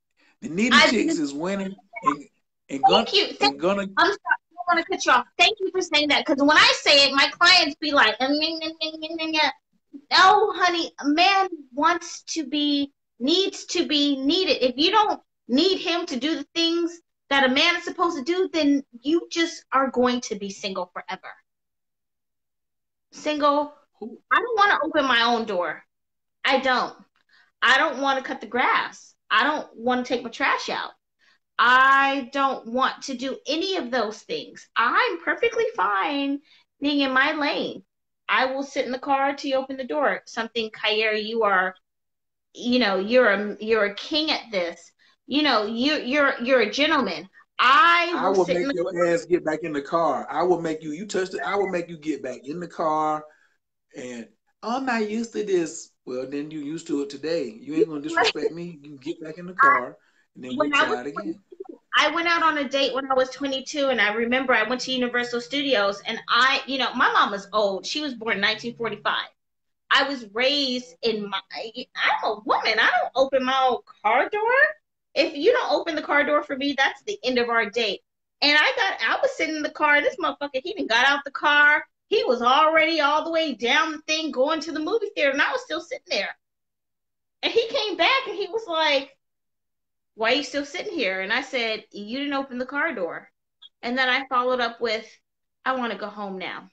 The needy I chicks is winning and and gonna thank you. and gonna I'm sorry. I don't want to cut you off. Thank you for saying that. Because when I say it, my clients be like, no, honey, a man needs to be needed. If you don't need him to do the things that a man is supposed to do, then you just are going to be single forever. Single. I don't want to open my own door. I don't. I don't want to cut the grass. I don't want to take my trash out. I don't want to do any of those things. I'm perfectly fine being in my lane. I will sit in the car till you open the door. Something, Khayr, you are, you're a king at this. You're a gentleman. I I will will sit in make the your ass get back in the car. I will make you, you touched it, I will make you get back in the car. And I'm not used to this. Well, then you used to it today. You ain't gonna car. disrespect me. You can get back in the car, and then we'll When I was try it again. 22, I went out on a date when I was 22, and I remember I went to Universal Studios, and my mom was old. She was born in 1945. I was raised in I'm a woman. I don't open my own car door. If you don't open the car door for me, that's the end of our date. And I was sitting in the car. This motherfucker, he even got out the car. He was already all the way down the thing going to the movie theater, and I was still sitting there. And he came back and he was like, "Why are you still sitting here?" And I said, "You didn't open the car door." And then I followed up with, "I want to go home now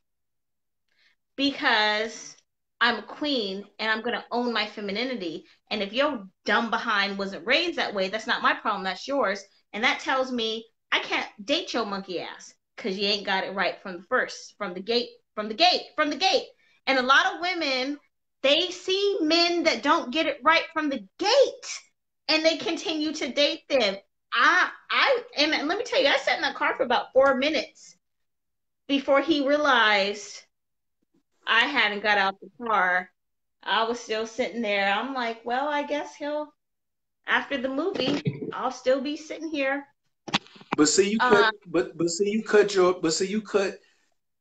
because I'm a queen and I'm going to own my femininity. And if your dumb behind wasn't raised that way, that's not my problem, that's yours." And that tells me I can't date your monkey ass because you ain't got it right from the first, from the gate, from the gate, from the gate. And a lot of women, they see men that don't get it right from the gate and they continue to date them. And let me tell you, I sat in that car for about 4 minutes before he realized I hadn't got out the car. I was still sitting there. I'm like, well, I guess after the movie, I'll still be sitting here. But see, you cut. Uh, But see, you cut your. But see, you cut.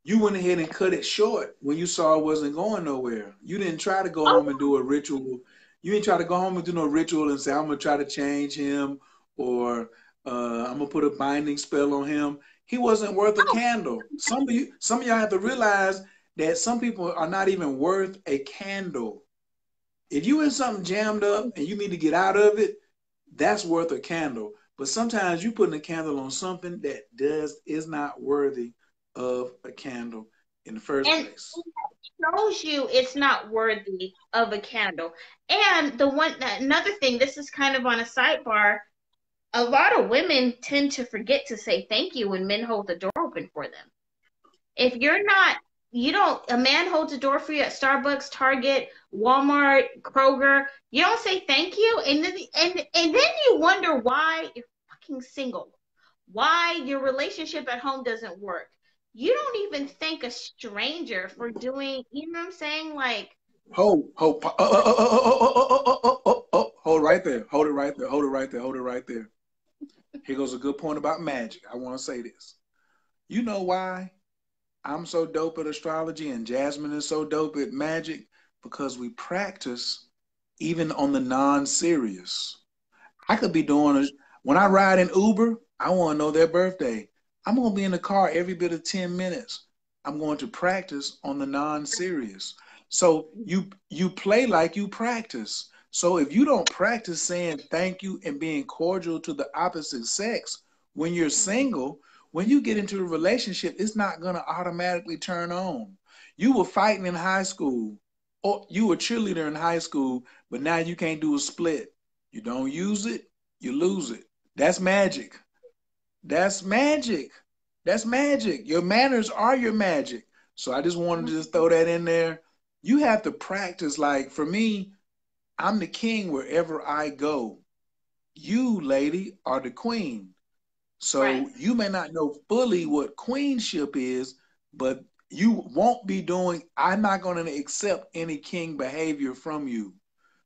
You went ahead and cut it short when you saw it wasn't going nowhere. You didn't try to go oh, home and do a ritual. You didn't try to go home and do no ritual and say, "I'm gonna try to change him," or "I'm gonna put a binding spell on him." He wasn't worth a candle. Some of y'all have to realize that some people are not even worth a candle. If you in something jammed up and you need to get out of it, that's worth a candle. But sometimes you putting a candle on something that is not worthy of a candle in the first and place. shows you it's not worthy of a candle. And another thing, this is kind of on a sidebar. A lot of women tend to forget to say thank you when men hold the door open for them. If you're not, you don't, a man holds a door for you at Starbucks, Target, Walmart, Kroger, you don't say thank you. And then you wonder why you're fucking single, why your relationship at home doesn't work. You don't even thank a stranger for doing, you know what I'm saying? Like, Hold right there. Hold it right there. Hold it right there. Hold it right there. Here goes a good point about magic. I want to say this. You know why I'm so dope at astrology and Jasmine is so dope at magic? Because we practice even on the non-serious. I could be doing when I ride in Uber, I want to know their birthday. I'm going to be in the car every bit of 10 minutes. I'm going to practice on the non-serious. So you play like you practice. So if you don't practice saying thank you and being cordial to the opposite sex when you're single, when you get into a relationship, it's not going to automatically turn on. You were fighting in high school, or you were a cheerleader in high school, but now you can't do a split. You don't use it, you lose it. That's magic. That's magic. That's magic. Your manners are your magic. So I just wanted to just throw that in there. You have to practice. Like for me, I'm the king wherever I go. You, lady, are the queen. right. So you may not know fully what queenship is, but you won't be doing, I'm not going to accept any king behavior from you.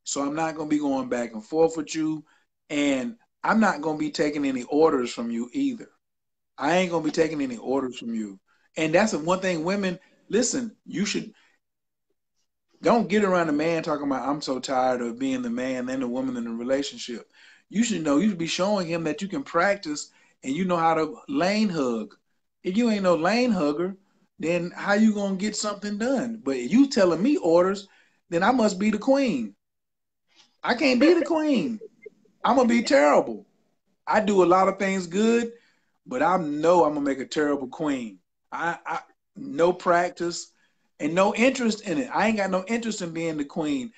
So I'm not going to be going back and forth with you. And I'm not going to be taking any orders from you either. I ain't going to be taking any orders from you. And that's the one thing women, listen, you should, don't get around a man talking about, I'm so tired of being the man and the woman in the relationship. You should know, you should be showing him that you can practice and you know how to lane hug. If you ain't no lane hugger, then how you gonna get something done? But if you telling me orders, then I must be the queen. I can't be the queen. I'm gonna be terrible. I do a lot of things good, but I know I'm gonna make a terrible queen. I no practice and no interest in it. I ain't got no interest in being the queen.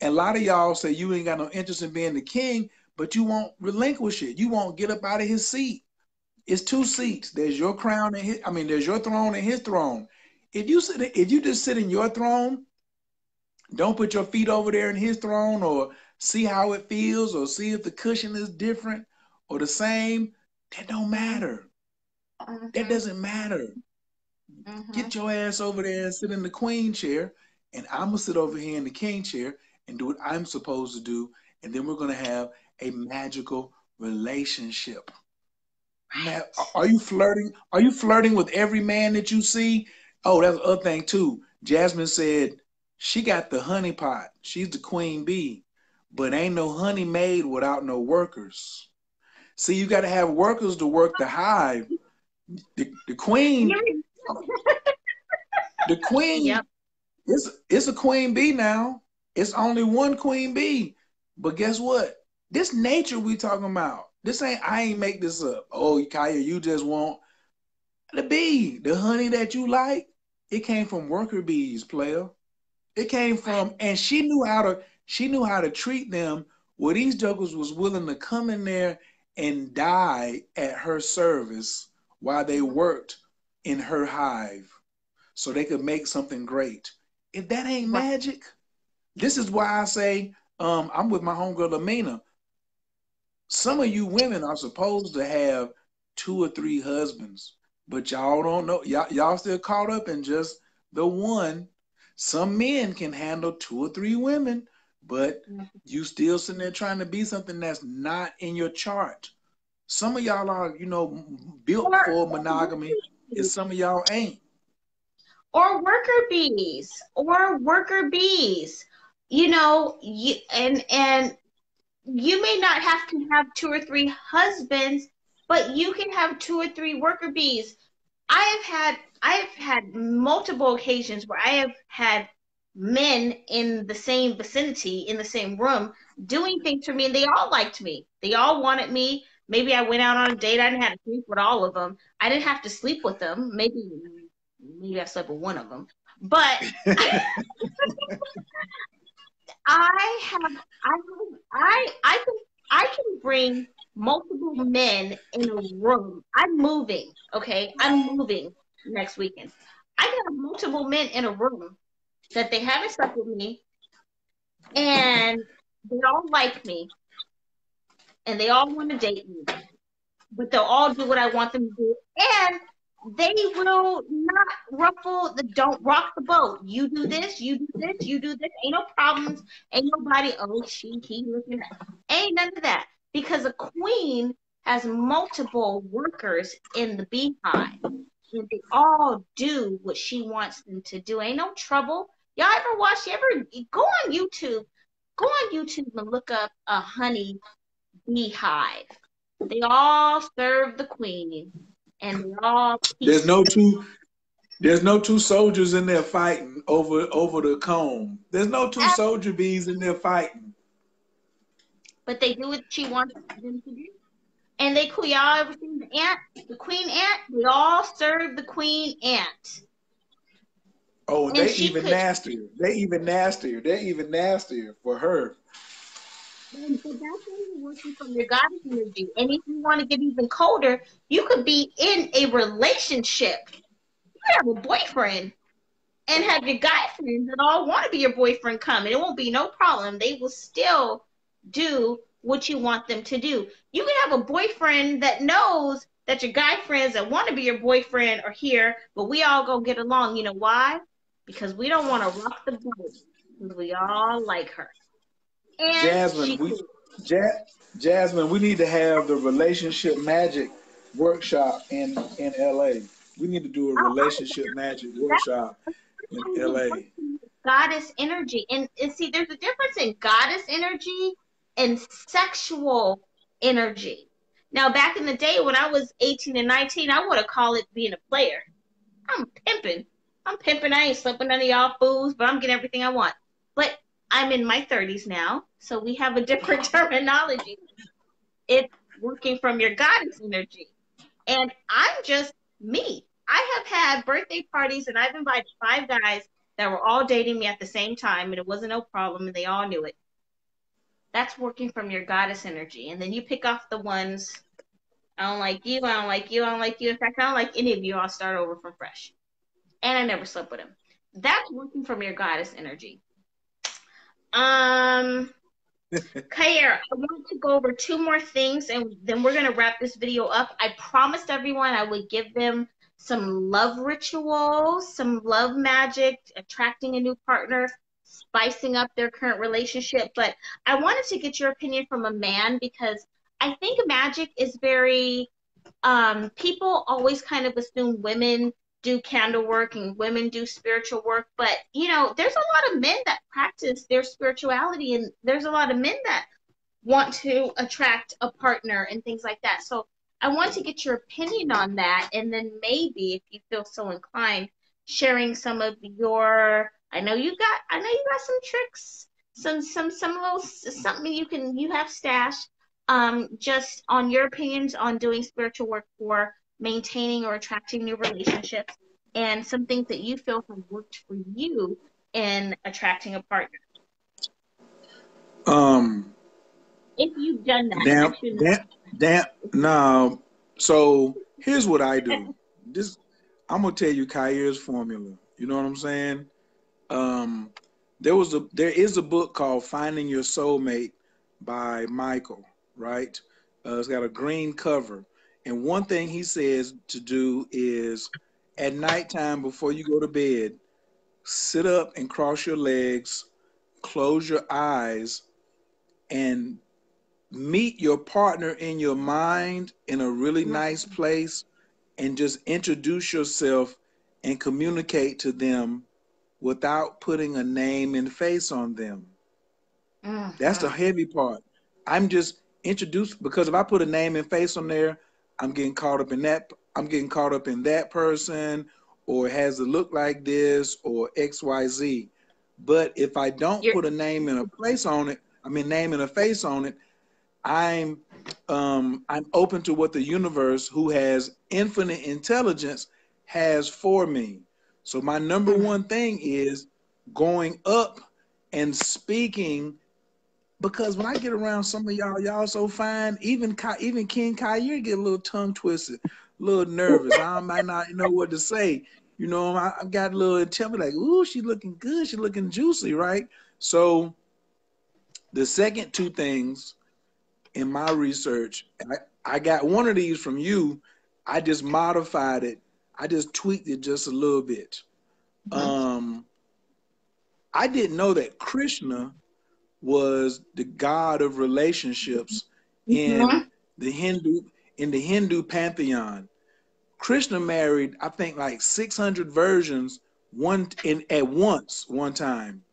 And a lot of y'all say you ain't got no interest in being the king, but you won't relinquish it. You won't get up out of his seat. It's two seats. There's your crown and his, I mean, there's your throne and his throne. If you just sit in your throne, don't put your feet over there in his throne or see how it feels or see if the cushion is different or the same. That don't matter. That Mm-hmm. doesn't matter. Mm-hmm. Get your ass over there and sit in the queen chair, and I'm gonna sit over here in the king chair and do what I'm supposed to do, and then we're gonna have a magical relationship. Right. Are you flirting? Are you flirting with every man that you see? Oh, that's the other thing too. Jasmine said she got the honey pot. She's the queen bee, but ain't no honey made without no workers. See, you got to have workers to work the hive. The queen, the queen, Yep. it's a queen bee now. It's only one queen bee. But guess what? This nature we talking about. This ain't I ain't make this up. Oh, Khayr, you just want the bee, the honey that you like. It came from worker bees, player. It came Right. from, and she knew how to treat them. Where these jokers was willing to come in there and die at her service while they Mm-hmm. worked in her hive so they could make something great. If that ain't Right. magic, this is why I say I'm with my homegirl Amina. Some of you women are supposed to have two or three husbands, but y'all don't know. Y'all still caught up in just the one. Some men can handle two or three women, but Mm-hmm. you still sitting there trying to be something that's not in your chart. Some of y'all are, built Or for monogamy, and some of y'all ain't. or worker bees. And you may not have to have two or three husbands, but you can have two or three worker bees. I have had multiple occasions where I have had men in the same vicinity, in the same room, doing things for me, and they all liked me. They all wanted me. Maybe I went out on a date. I didn't have to sleep with all of them. I didn't have to sleep with them. Maybe I slept with one of them, but I have I can bring multiple men in a room. I'm moving, okay? I'm moving next weekend. I can have multiple men in a room that they haven't slept with me and they all like me and they all want to date me, but they'll all do what I want them to do. And they will not don't rock the boat. You do this, you do this, you do this. Ain't no problems. Ain't nobody, oh, he looking at. Ain't none of that. Because a queen has multiple workers in the beehive. And they all do what she wants them to do. Ain't no trouble. Y'all ever watch, you ever go on YouTube? Go on YouTube and look up a honey beehive. They all serve the queen, and they all There's peace. no two. There's no two soldiers in there fighting over the comb. There's no two soldier bees in there fighting. But they do what she wants them to do. And they cool. Y'all ever seen the ant? The queen ant? They all serve the queen ant. Oh, and And they she even could, nastier. They even nastier. They're even nastier for her. but that's when you're working from your goddess energy. And if you want to get even colder, you could be in a relationship. You have a boyfriend and have your guy friends that all want to be your boyfriend come, and it won't be no problem. They will still do what you want them to do. You can have a boyfriend that knows that your guy friends that want to be your boyfriend are here, but we all go get along. You know why? Because we don't want to rock the boat. Because we all like her. And Jasmine, she we cool. ja, Jasmine, we need to have the relationship magic workshop in LA. We need to do a relationship magic workshop in LA. Goddess energy. And see, there's a difference in goddess energy and sexual energy. Now, back in the day when I was 18 and 19, I would have called it being a player. I'm pimping. I'm pimping. I ain't slipping none of y'all fools, but I'm getting everything I want. But I'm in my 30s now, so we have a different terminology. It's working from your goddess energy. And I'm just me. I have had birthday parties and I've invited 5 guys that were all dating me at the same time, and it wasn't no problem, and they all knew it. That's working from your goddess energy. And then you pick off the ones, I don't like you, I don't like you, I don't like you. In fact, I don't like any of you. I'll start over from fresh. And I never slept with him. That's working from your goddess energy. Um, Khayr, I want to go over 2 more things and then we're going to wrap this video up. I promised everyone I would give them some love rituals, some love magic, attracting a new partner, spicing up their current relationship. But I wanted to get your opinion from a man because I think magic is very, people always kind of assume women do candle work and women do spiritual work, but you know, there's a lot of men that practice their spirituality, and there's a lot of men that want to attract a partner and things like that. So I want to get your opinion on that, and then maybe if you feel so inclined, sharing some of your, I know you got some tricks, some little something you have stashed, just on your opinions on doing spiritual work for maintaining or attracting new relationships, and some things that you feel have worked for you in attracting a partner. Um, If you've done that, damn, actually, damn, damn. No. So here's what I do. This, I'm gonna tell you Khayr's formula. You know what I'm saying? Um, there is a book called Finding Your Soulmate by Michael, right? It's got a green cover. And one thing he says to do is at nighttime before you go to bed, sit up and cross your legs, close your eyes, and meet your partner in your mind in a really nice place and just introduce yourself and communicate to them without putting a name and face on them. That's the mm-hmm. heavy part. I'm just introduced because if I put a name and face on there, I'm getting caught up in that. I'm getting caught up in that person, or it has to look like this, or XYZ. But if I don't You're put a name and a place on it, I mean name and a face on it, I'm I'm open to what the universe, who has infinite intelligence, has for me. So my number one thing is going up and speaking, because when I get around some of y'all so fine. Even King Khayr get a little tongue twisted, a little nervous. I might not know what to say. You know, I got a little intimidated. Like, ooh, she's looking good. She's looking juicy, right? So the second two things in my research, I got one of these from you. I just modified it. I just tweaked it just a little bit. Um, I didn't know that Krishna was the god of relationships in mm-hmm. the Hindu pantheon. Krishna married, I think, like 600 versions at once one time.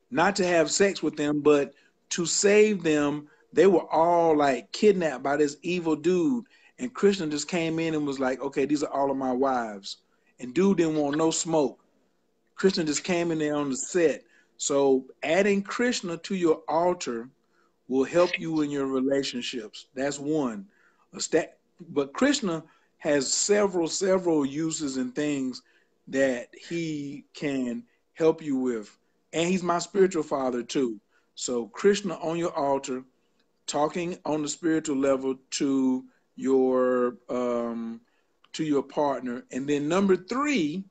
Not to have sex with them, but to save them. They were all like kidnapped by this evil dude, and Krishna just came in and was like, "Okay, these are all of my wives." And dude didn't want no smoke. Krishna just came in there on the set. So adding Krishna to your altar will help you in your relationships. That's one. But Krishna has several uses and things that he can help you with. And he's my spiritual father too. So Krishna on your altar, talking on the spiritual level to your partner. And then number three,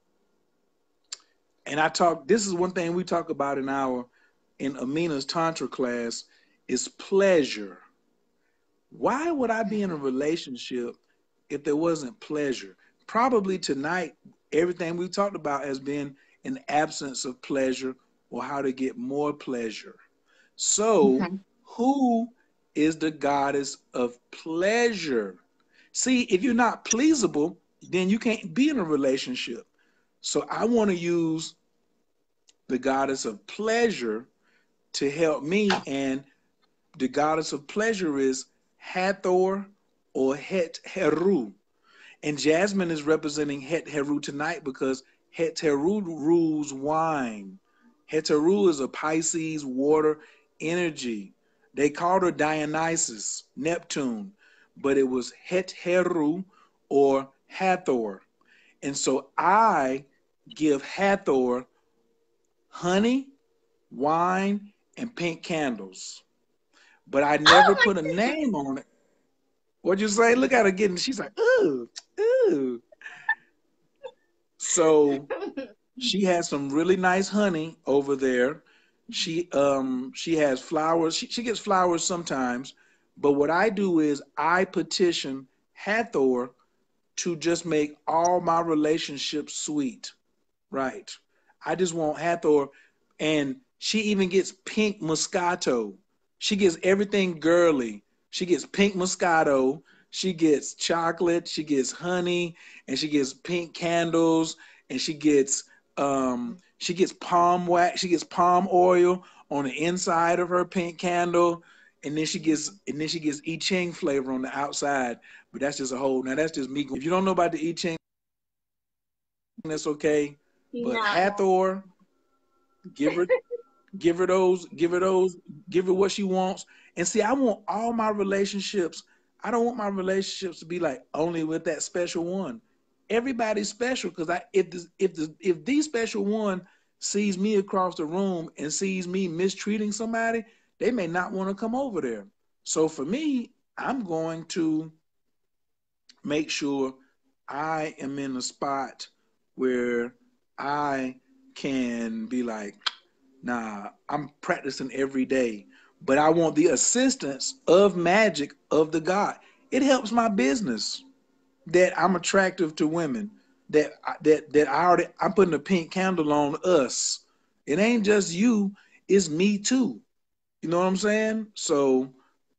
and this is one thing we talk about in Amina's Tantra class, is pleasure. Why would I be in a relationship if there wasn't pleasure? Probably tonight, everything we talked about has been an absence of pleasure or how to get more pleasure. So, Mm-hmm. who is the goddess of pleasure? See, if you're not pleasable, then you can't be in a relationship. So, I want to use the goddess of pleasure to help me. And the goddess of pleasure is Hathor or Het Heru. And Jasmine is representing Het Heru tonight because Het Heru rules wine. Het Heru is a Pisces water energy. They called her Dionysus, Neptune, but it was Het Heru or Hathor. And so I give Hathor honey, wine, and pink candles. But I never Oh put a name on it. What'd you say? Look at her getting, she's like, ooh, ooh. So my. she has some really nice honey over there. She has flowers. She gets flowers sometimes. But what I do is I petition Hathor to just make all my relationships sweet. Right. I just want Hathor, and she even gets pink Moscato. She gets everything girly. She gets pink Moscato. She gets chocolate. She gets honey, and she gets pink candles, and she gets palm wax. She gets palm oil on the inside of her pink candle, and then she gets I Ching flavor on the outside. But that's just a whole. Now that's just me. If you don't know about the I Ching, that's okay. But No. Hathor, give her, give her those, give her those, give her what she wants. And see, I want all my relationships. I don't want my relationships to be like only with that special one. Everybody's special because if the special one sees me across the room and sees me mistreating somebody, they may not want to come over there. So for me, I'm going to make sure I am in a spot where I can be like, nah, I'm practicing every day, but I want the assistance of Magick of the God. It helps my business that I'm attractive to women. That I'm putting a pink candle on us. It ain't just you, it's me too. You know what I'm saying? So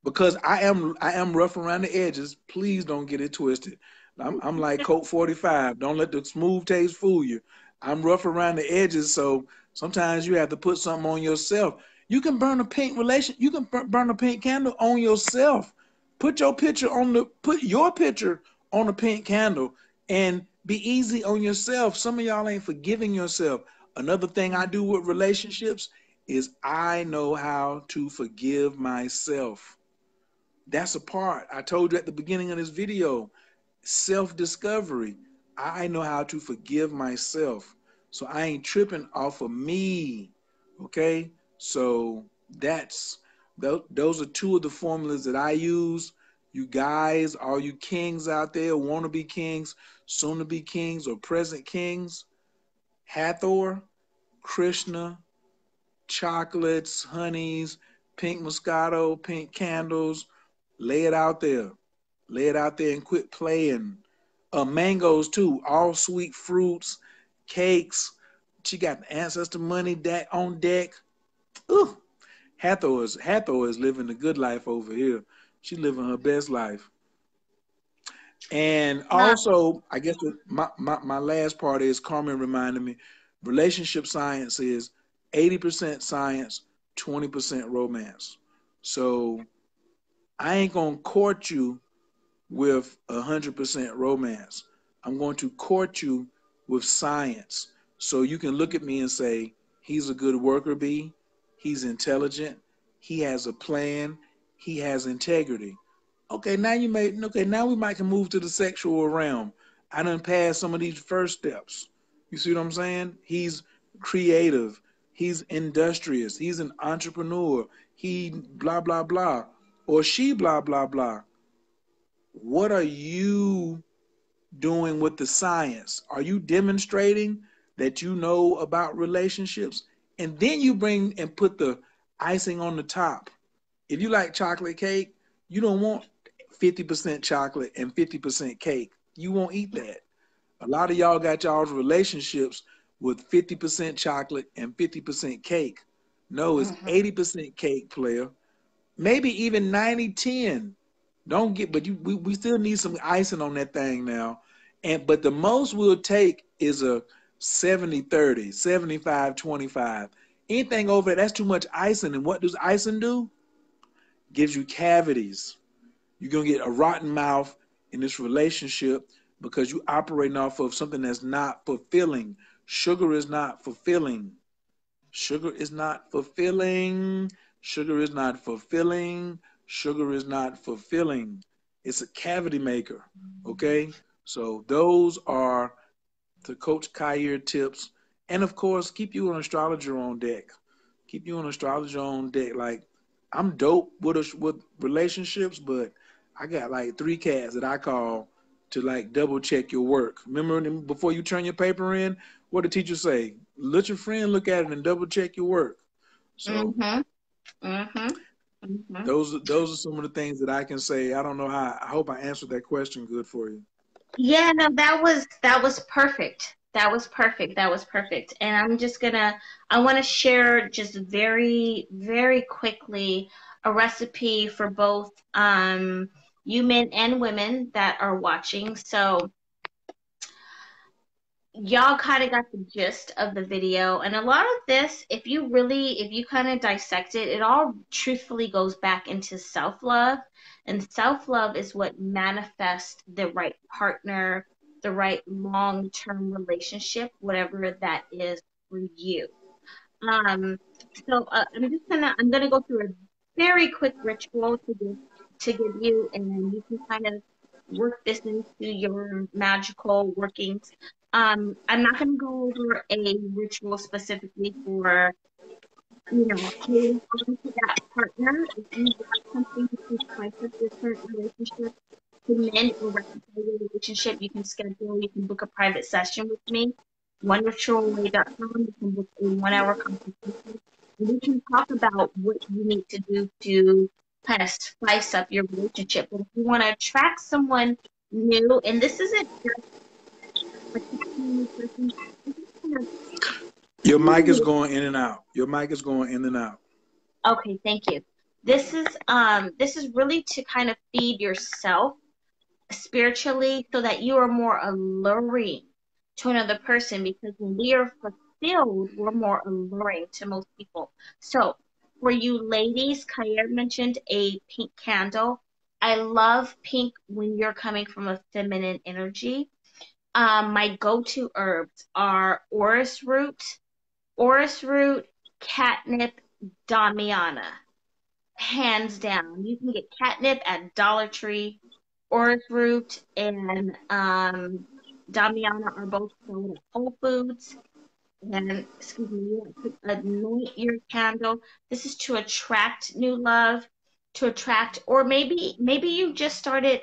because I am rough around the edges, please don't get it twisted. I'm like Coke 45. Don't let the smooth taste fool you. I'm rough around the edges, so sometimes you have to put something on yourself. You can burn a pink relation. You can burn a pink candle on yourself. Put your picture on a pink candle and be easy on yourself. Some of y'all ain't forgiving yourself. Another thing I do with relationships is I know how to forgive myself. That's a part. I told you at the beginning of this video, self-discovery. I know how to forgive myself. So I ain't tripping off of me. Okay? So those are two of the formulas that I use. You guys, all you kings out there, want to be kings, soon to be kings, or present kings, Hathor, Krishna, chocolates, honeys, pink Moscato, pink candles. Lay it out there. Lay it out there and quit playing. Mangoes too, all sweet fruits, cakes. She got the ancestor money deck on deck. Ooh, Hathor is living the good life over here. She's living her best life. And Not. also, I guess my last part is Carmen reminded me, relationship science is 80% science, 20% romance. So I ain't gonna court you with 100% romance. I'm going to court you with science. So you can look at me and say, he's a good worker bee, he's intelligent, he has a plan, he has integrity. Now we might can move to the sexual realm. I done passed some of these first steps. You see what I'm saying? He's creative, he's industrious, he's an entrepreneur, he blah blah blah, or she blah blah blah. What are you doing with the science? Are you demonstrating that you know about relationships? And then you bring and put the icing on the top. If you like chocolate cake, you don't want 50% chocolate and 50% cake. You won't eat that. A lot of y'all got y'all's relationships with 50% chocolate and 50% cake. No, it's Mhm. 80% cake, player. Maybe even 90-10. Don't get, but we still need some icing on that thing now. But the most we'll take is a 70-30, 75-25. Anything over that, that's too much icing. And what does icing do? Gives you cavities. You're gonna get a rotten mouth in this relationship because you operating off of something that's not fulfilling. Sugar is not fulfilling. Sugar is not fulfilling. Sugar is not fulfilling. Sugar is not fulfilling. It's a cavity maker. Okay? So those are the Coach Khayr tips. And of course, keep you an astrologer on deck. Keep you an astrologer on deck. Like, I'm dope with relationships, but I got like 3 cats that I call to like double check your work. Remember before you turn your paper in, what the teacher say? Let your friend look at it and double check your work. So Mm-hmm. Mm-hmm. Mm-hmm. those are some of the things that I can say. I don't know how. I hope I answered that question good for you. Yeah, no, that was perfect. That was perfect. That was perfect. And I want to share just very, very quickly a recipe for both you men and women that are watching. So y'all kind of got the gist of the video. And a lot of this, if you kind of dissect it, it all truthfully goes back into self-love. And self-love is what manifests the right partner, the right long-term relationship, whatever that is for you. Um, I'm gonna go through a very quick ritual to give you, and you can kind of work this into your magical workings. I'm not gonna go over a ritual specifically for, holding on to that partner. If you want something to spice up your current relationship, to mend or reconcile your relationship, you can book a private session with me. OneRitualWay.com. You can book a 1 hour consultation. And we can talk about what you need to do to kind of spice up your relationship. But if you want to attract someone new, and this isn't just attracting a new person, this is kind of Your mic is feeding. going in and out. Your mic is going in and out. Okay, thank you. This is really to kind of feed yourself spiritually so that you are more alluring to another person, because when we are fulfilled, we're more alluring to most people. So for you ladies, Khayr mentioned a pink candle. I love pink when you're coming from a feminine energy. My go-to herbs are orris root, catnip, damiana. Hands down. You can get catnip at Dollar Tree. Orris root and Damiana are both sold at Whole Foods. And excuse me, you want to anoint your candle. This is to attract new love, to attract, or maybe you just started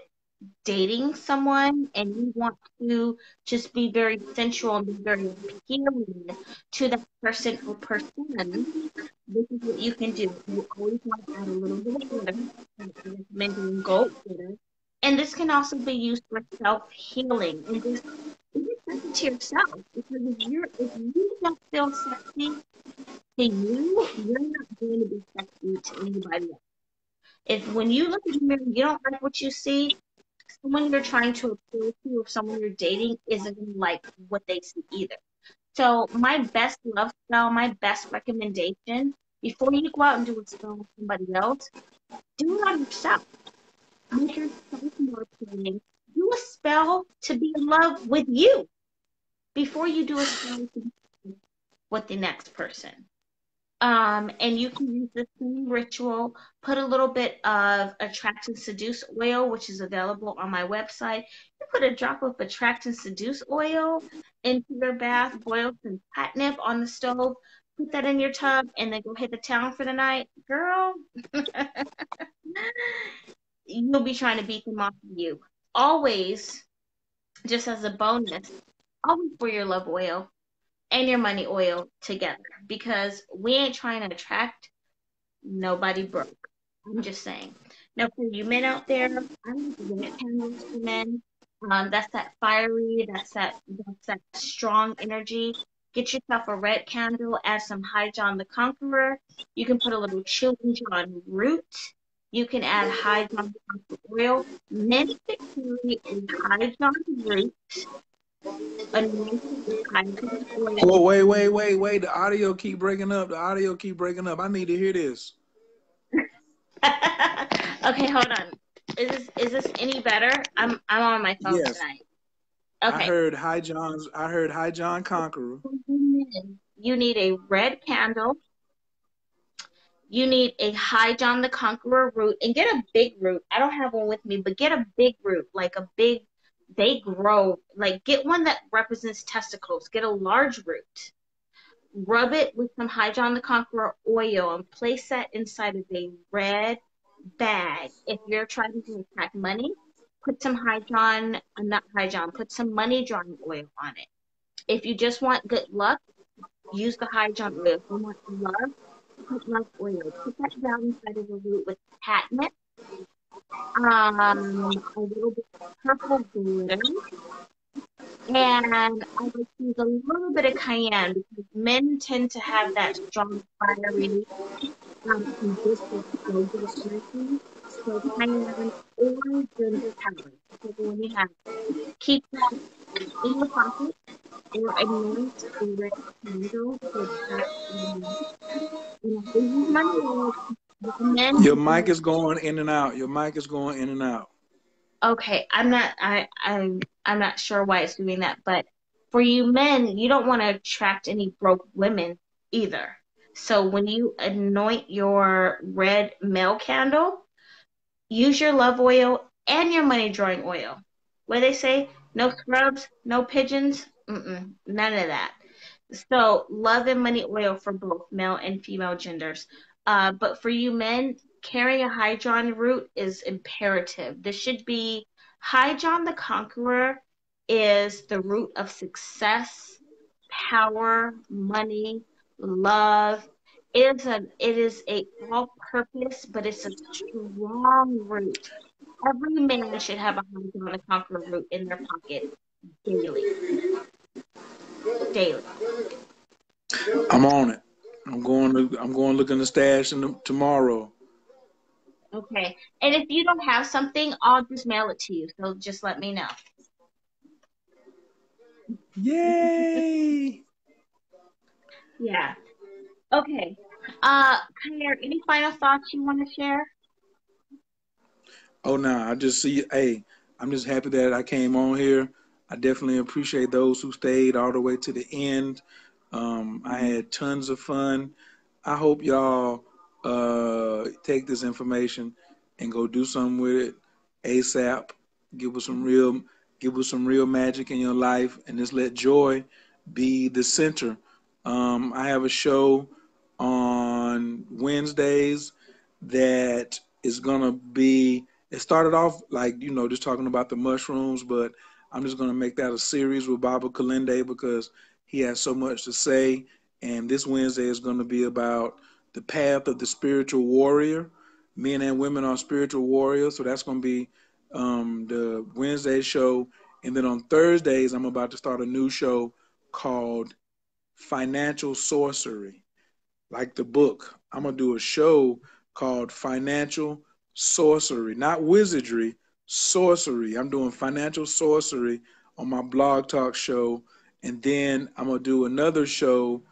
dating someone and you want to just be very sensual and be very appealing to that person or person. This is what you can do. You always want to add a little bit of glitter. I recommend doing gold glitter. And this can also be used for self-healing and just be attentive to yourself. Because if you don't feel sexy to you, you're not going to be sexy to anybody else. If when you look in the mirror, you don't like what you see, someone you're trying to appeal to or someone you're dating isn't going to like what they see either. So my best love spell, my best recommendation, before you go out and do a spell with somebody else, do it on yourself. Make yourself more appealing. Do a spell to be in love with you before you do a spell with the next person. And you can use the same ritual, put a little bit of attract and seduce oil, which is available on my website. You put a drop of attract and seduce oil into your bath, boil some catnip on the stove, put that in your tub, and then go hit the town for the night. Girl, you'll be trying to beat them off of you. Always, just as a bonus, always wear your love oil and your money oil together, because we ain't trying to attract nobody broke. I'm just saying. Now, for you men out there, I like red candles for men. That's that fiery, that's that strong energy. Get yourself a red candle, add some High John the Conqueror. You can put a little chili John root. You can add High John the Conqueror oil. Men should carry a High John root anointed with High John oil. Oh, wait. The audio keep breaking up. The audio keep breaking up. I need to hear this. Okay, hold on. Is this any better? I'm on my phone Yes. tonight. Okay. I heard High John Conqueror. You need a red candle. You need a High John the Conqueror root, and get a big root. I don't have one with me, but get a big root, like a big they grow. Like, get one that represents testicles. Get a large root. Rub it with some Hydron the Conqueror oil and place that inside of a red bag. If you're trying to attract money, put some Hydron, not Hydron, put some money drawing oil on it. If you just want good luck, use the Hydron oil. If you want love, put love oil. Put that down inside of the root with catnip, a little bit of purple glitter, and I like to use a little bit of cayenne because men tend to have that strong, fiery, ambitious go-get energy. So cayenne or ginger powder, whichever one you have. Keep that in your pocket or a nice red candle to attract and if they use money oil, men Your you can mic is going in and out. Your mic is going in and out. okay, I'm not sure why it's doing that, but for you men, you don't want to attract any broke women either. So when you anoint your red male candle, use your love oil and your money drawing oil. What they say? No scrubs, no pigeons, none of that. So love and money oil for both male and female genders. But for you men, carrying a Hydron root is imperative. This should be Hydron the Conqueror is the root of success, power, money, love. It is a all purpose, but it's a strong root. Every man should have a Hydron the Conqueror root in their pocket daily. Daily. I'm on it. I'm going to look in the stash tomorrow. Okay. And if you don't have something, I'll just mail it to you. So just let me know. Yay! Yeah. Okay. Khayr, any final thoughts you want to share? Oh no, I just see. Hey, I'm just happy that I came on here. I definitely appreciate those who stayed all the way to the end. I had tons of fun. I hope y'all take this information and go do something with it ASAP. Give us some real, give us some real magic in your life, and just let joy be the center. I have a show on Wednesdays that is gonna be. It started off like just talking about the mushrooms, but I'm just gonna make that a series with Baba Kalinde because he has so much to say. And this Wednesday is gonna be about the path of the spiritual warrior. Men and women are spiritual warriors, so that's gonna be the Wednesday show. And then on Thursdays, I'm about to start a new show called Financial Sorcery, like the book. I'm gonna do a show called Financial Sorcery, not wizardry, sorcery. I'm doing financial sorcery on my blog talk show, and then I'm gonna do another show.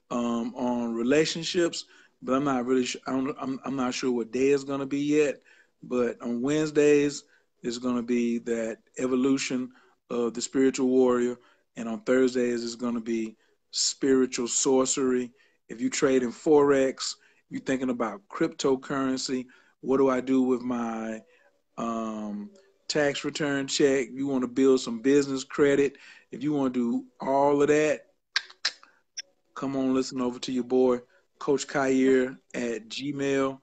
On relationships, but I'm not really. I'm not sure what day it's gonna be yet. But on Wednesdays, it's gonna be that evolution of the spiritual warrior, and on Thursdays, it's gonna be spiritual sorcery. If you trade in Forex, you're thinking about cryptocurrency, what do I do with my um, tax return check? You want to build some business credit. If you want to do all of that, come on, listen over to your boy, Coach Khayr at Gmail.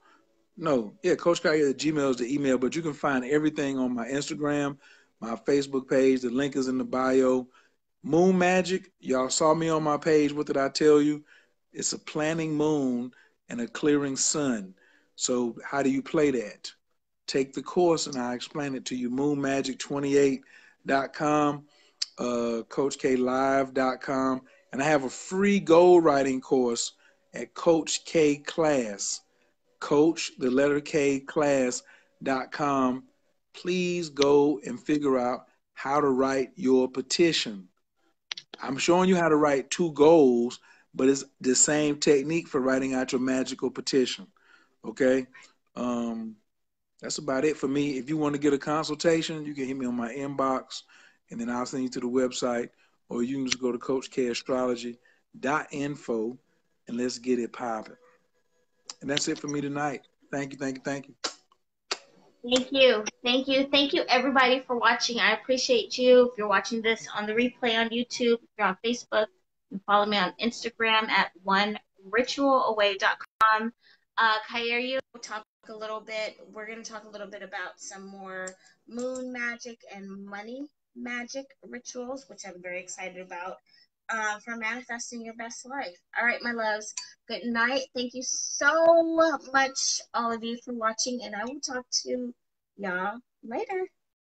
No, yeah, Coach Khayr at Gmail is the email, but you can find everything on my Instagram, my Facebook page. The link is in the bio. Moon Magic, y'all saw me on my page. What did I tell you? It's a planning moon and a clearing sun. So how do you play that? Take the course and I explain it to you. Moonmagic28.com, CoachKLive.com. And I have a free goal writing course at Coach K Class, Coach, the letter K, class.com. Please go and figure out how to write your petition. I'm showing you how to write two goals, but it's the same technique for writing out your magical petition. Okay. Um, that's about it for me. If you want to get a consultation, you can hit me on my inbox and then I'll send you to the website, or you can just go to coachkastrology.info and let's get it popping. And that's it for me tonight. Thank you, thank you, thank you. Thank you. Thank you. Thank you, everybody, for watching. I appreciate you. If you're watching this on the replay on YouTube, if you're on Facebook, you can follow me on Instagram at oneritualaway.com. Khayr, you talk a little bit. We're going to talk a little bit about some more moon magic and money magic rituals, which I'm very excited about, for manifesting your best life. All right, my loves. Good night. Thank you so much, all of you, for watching, and I will talk to y'all later.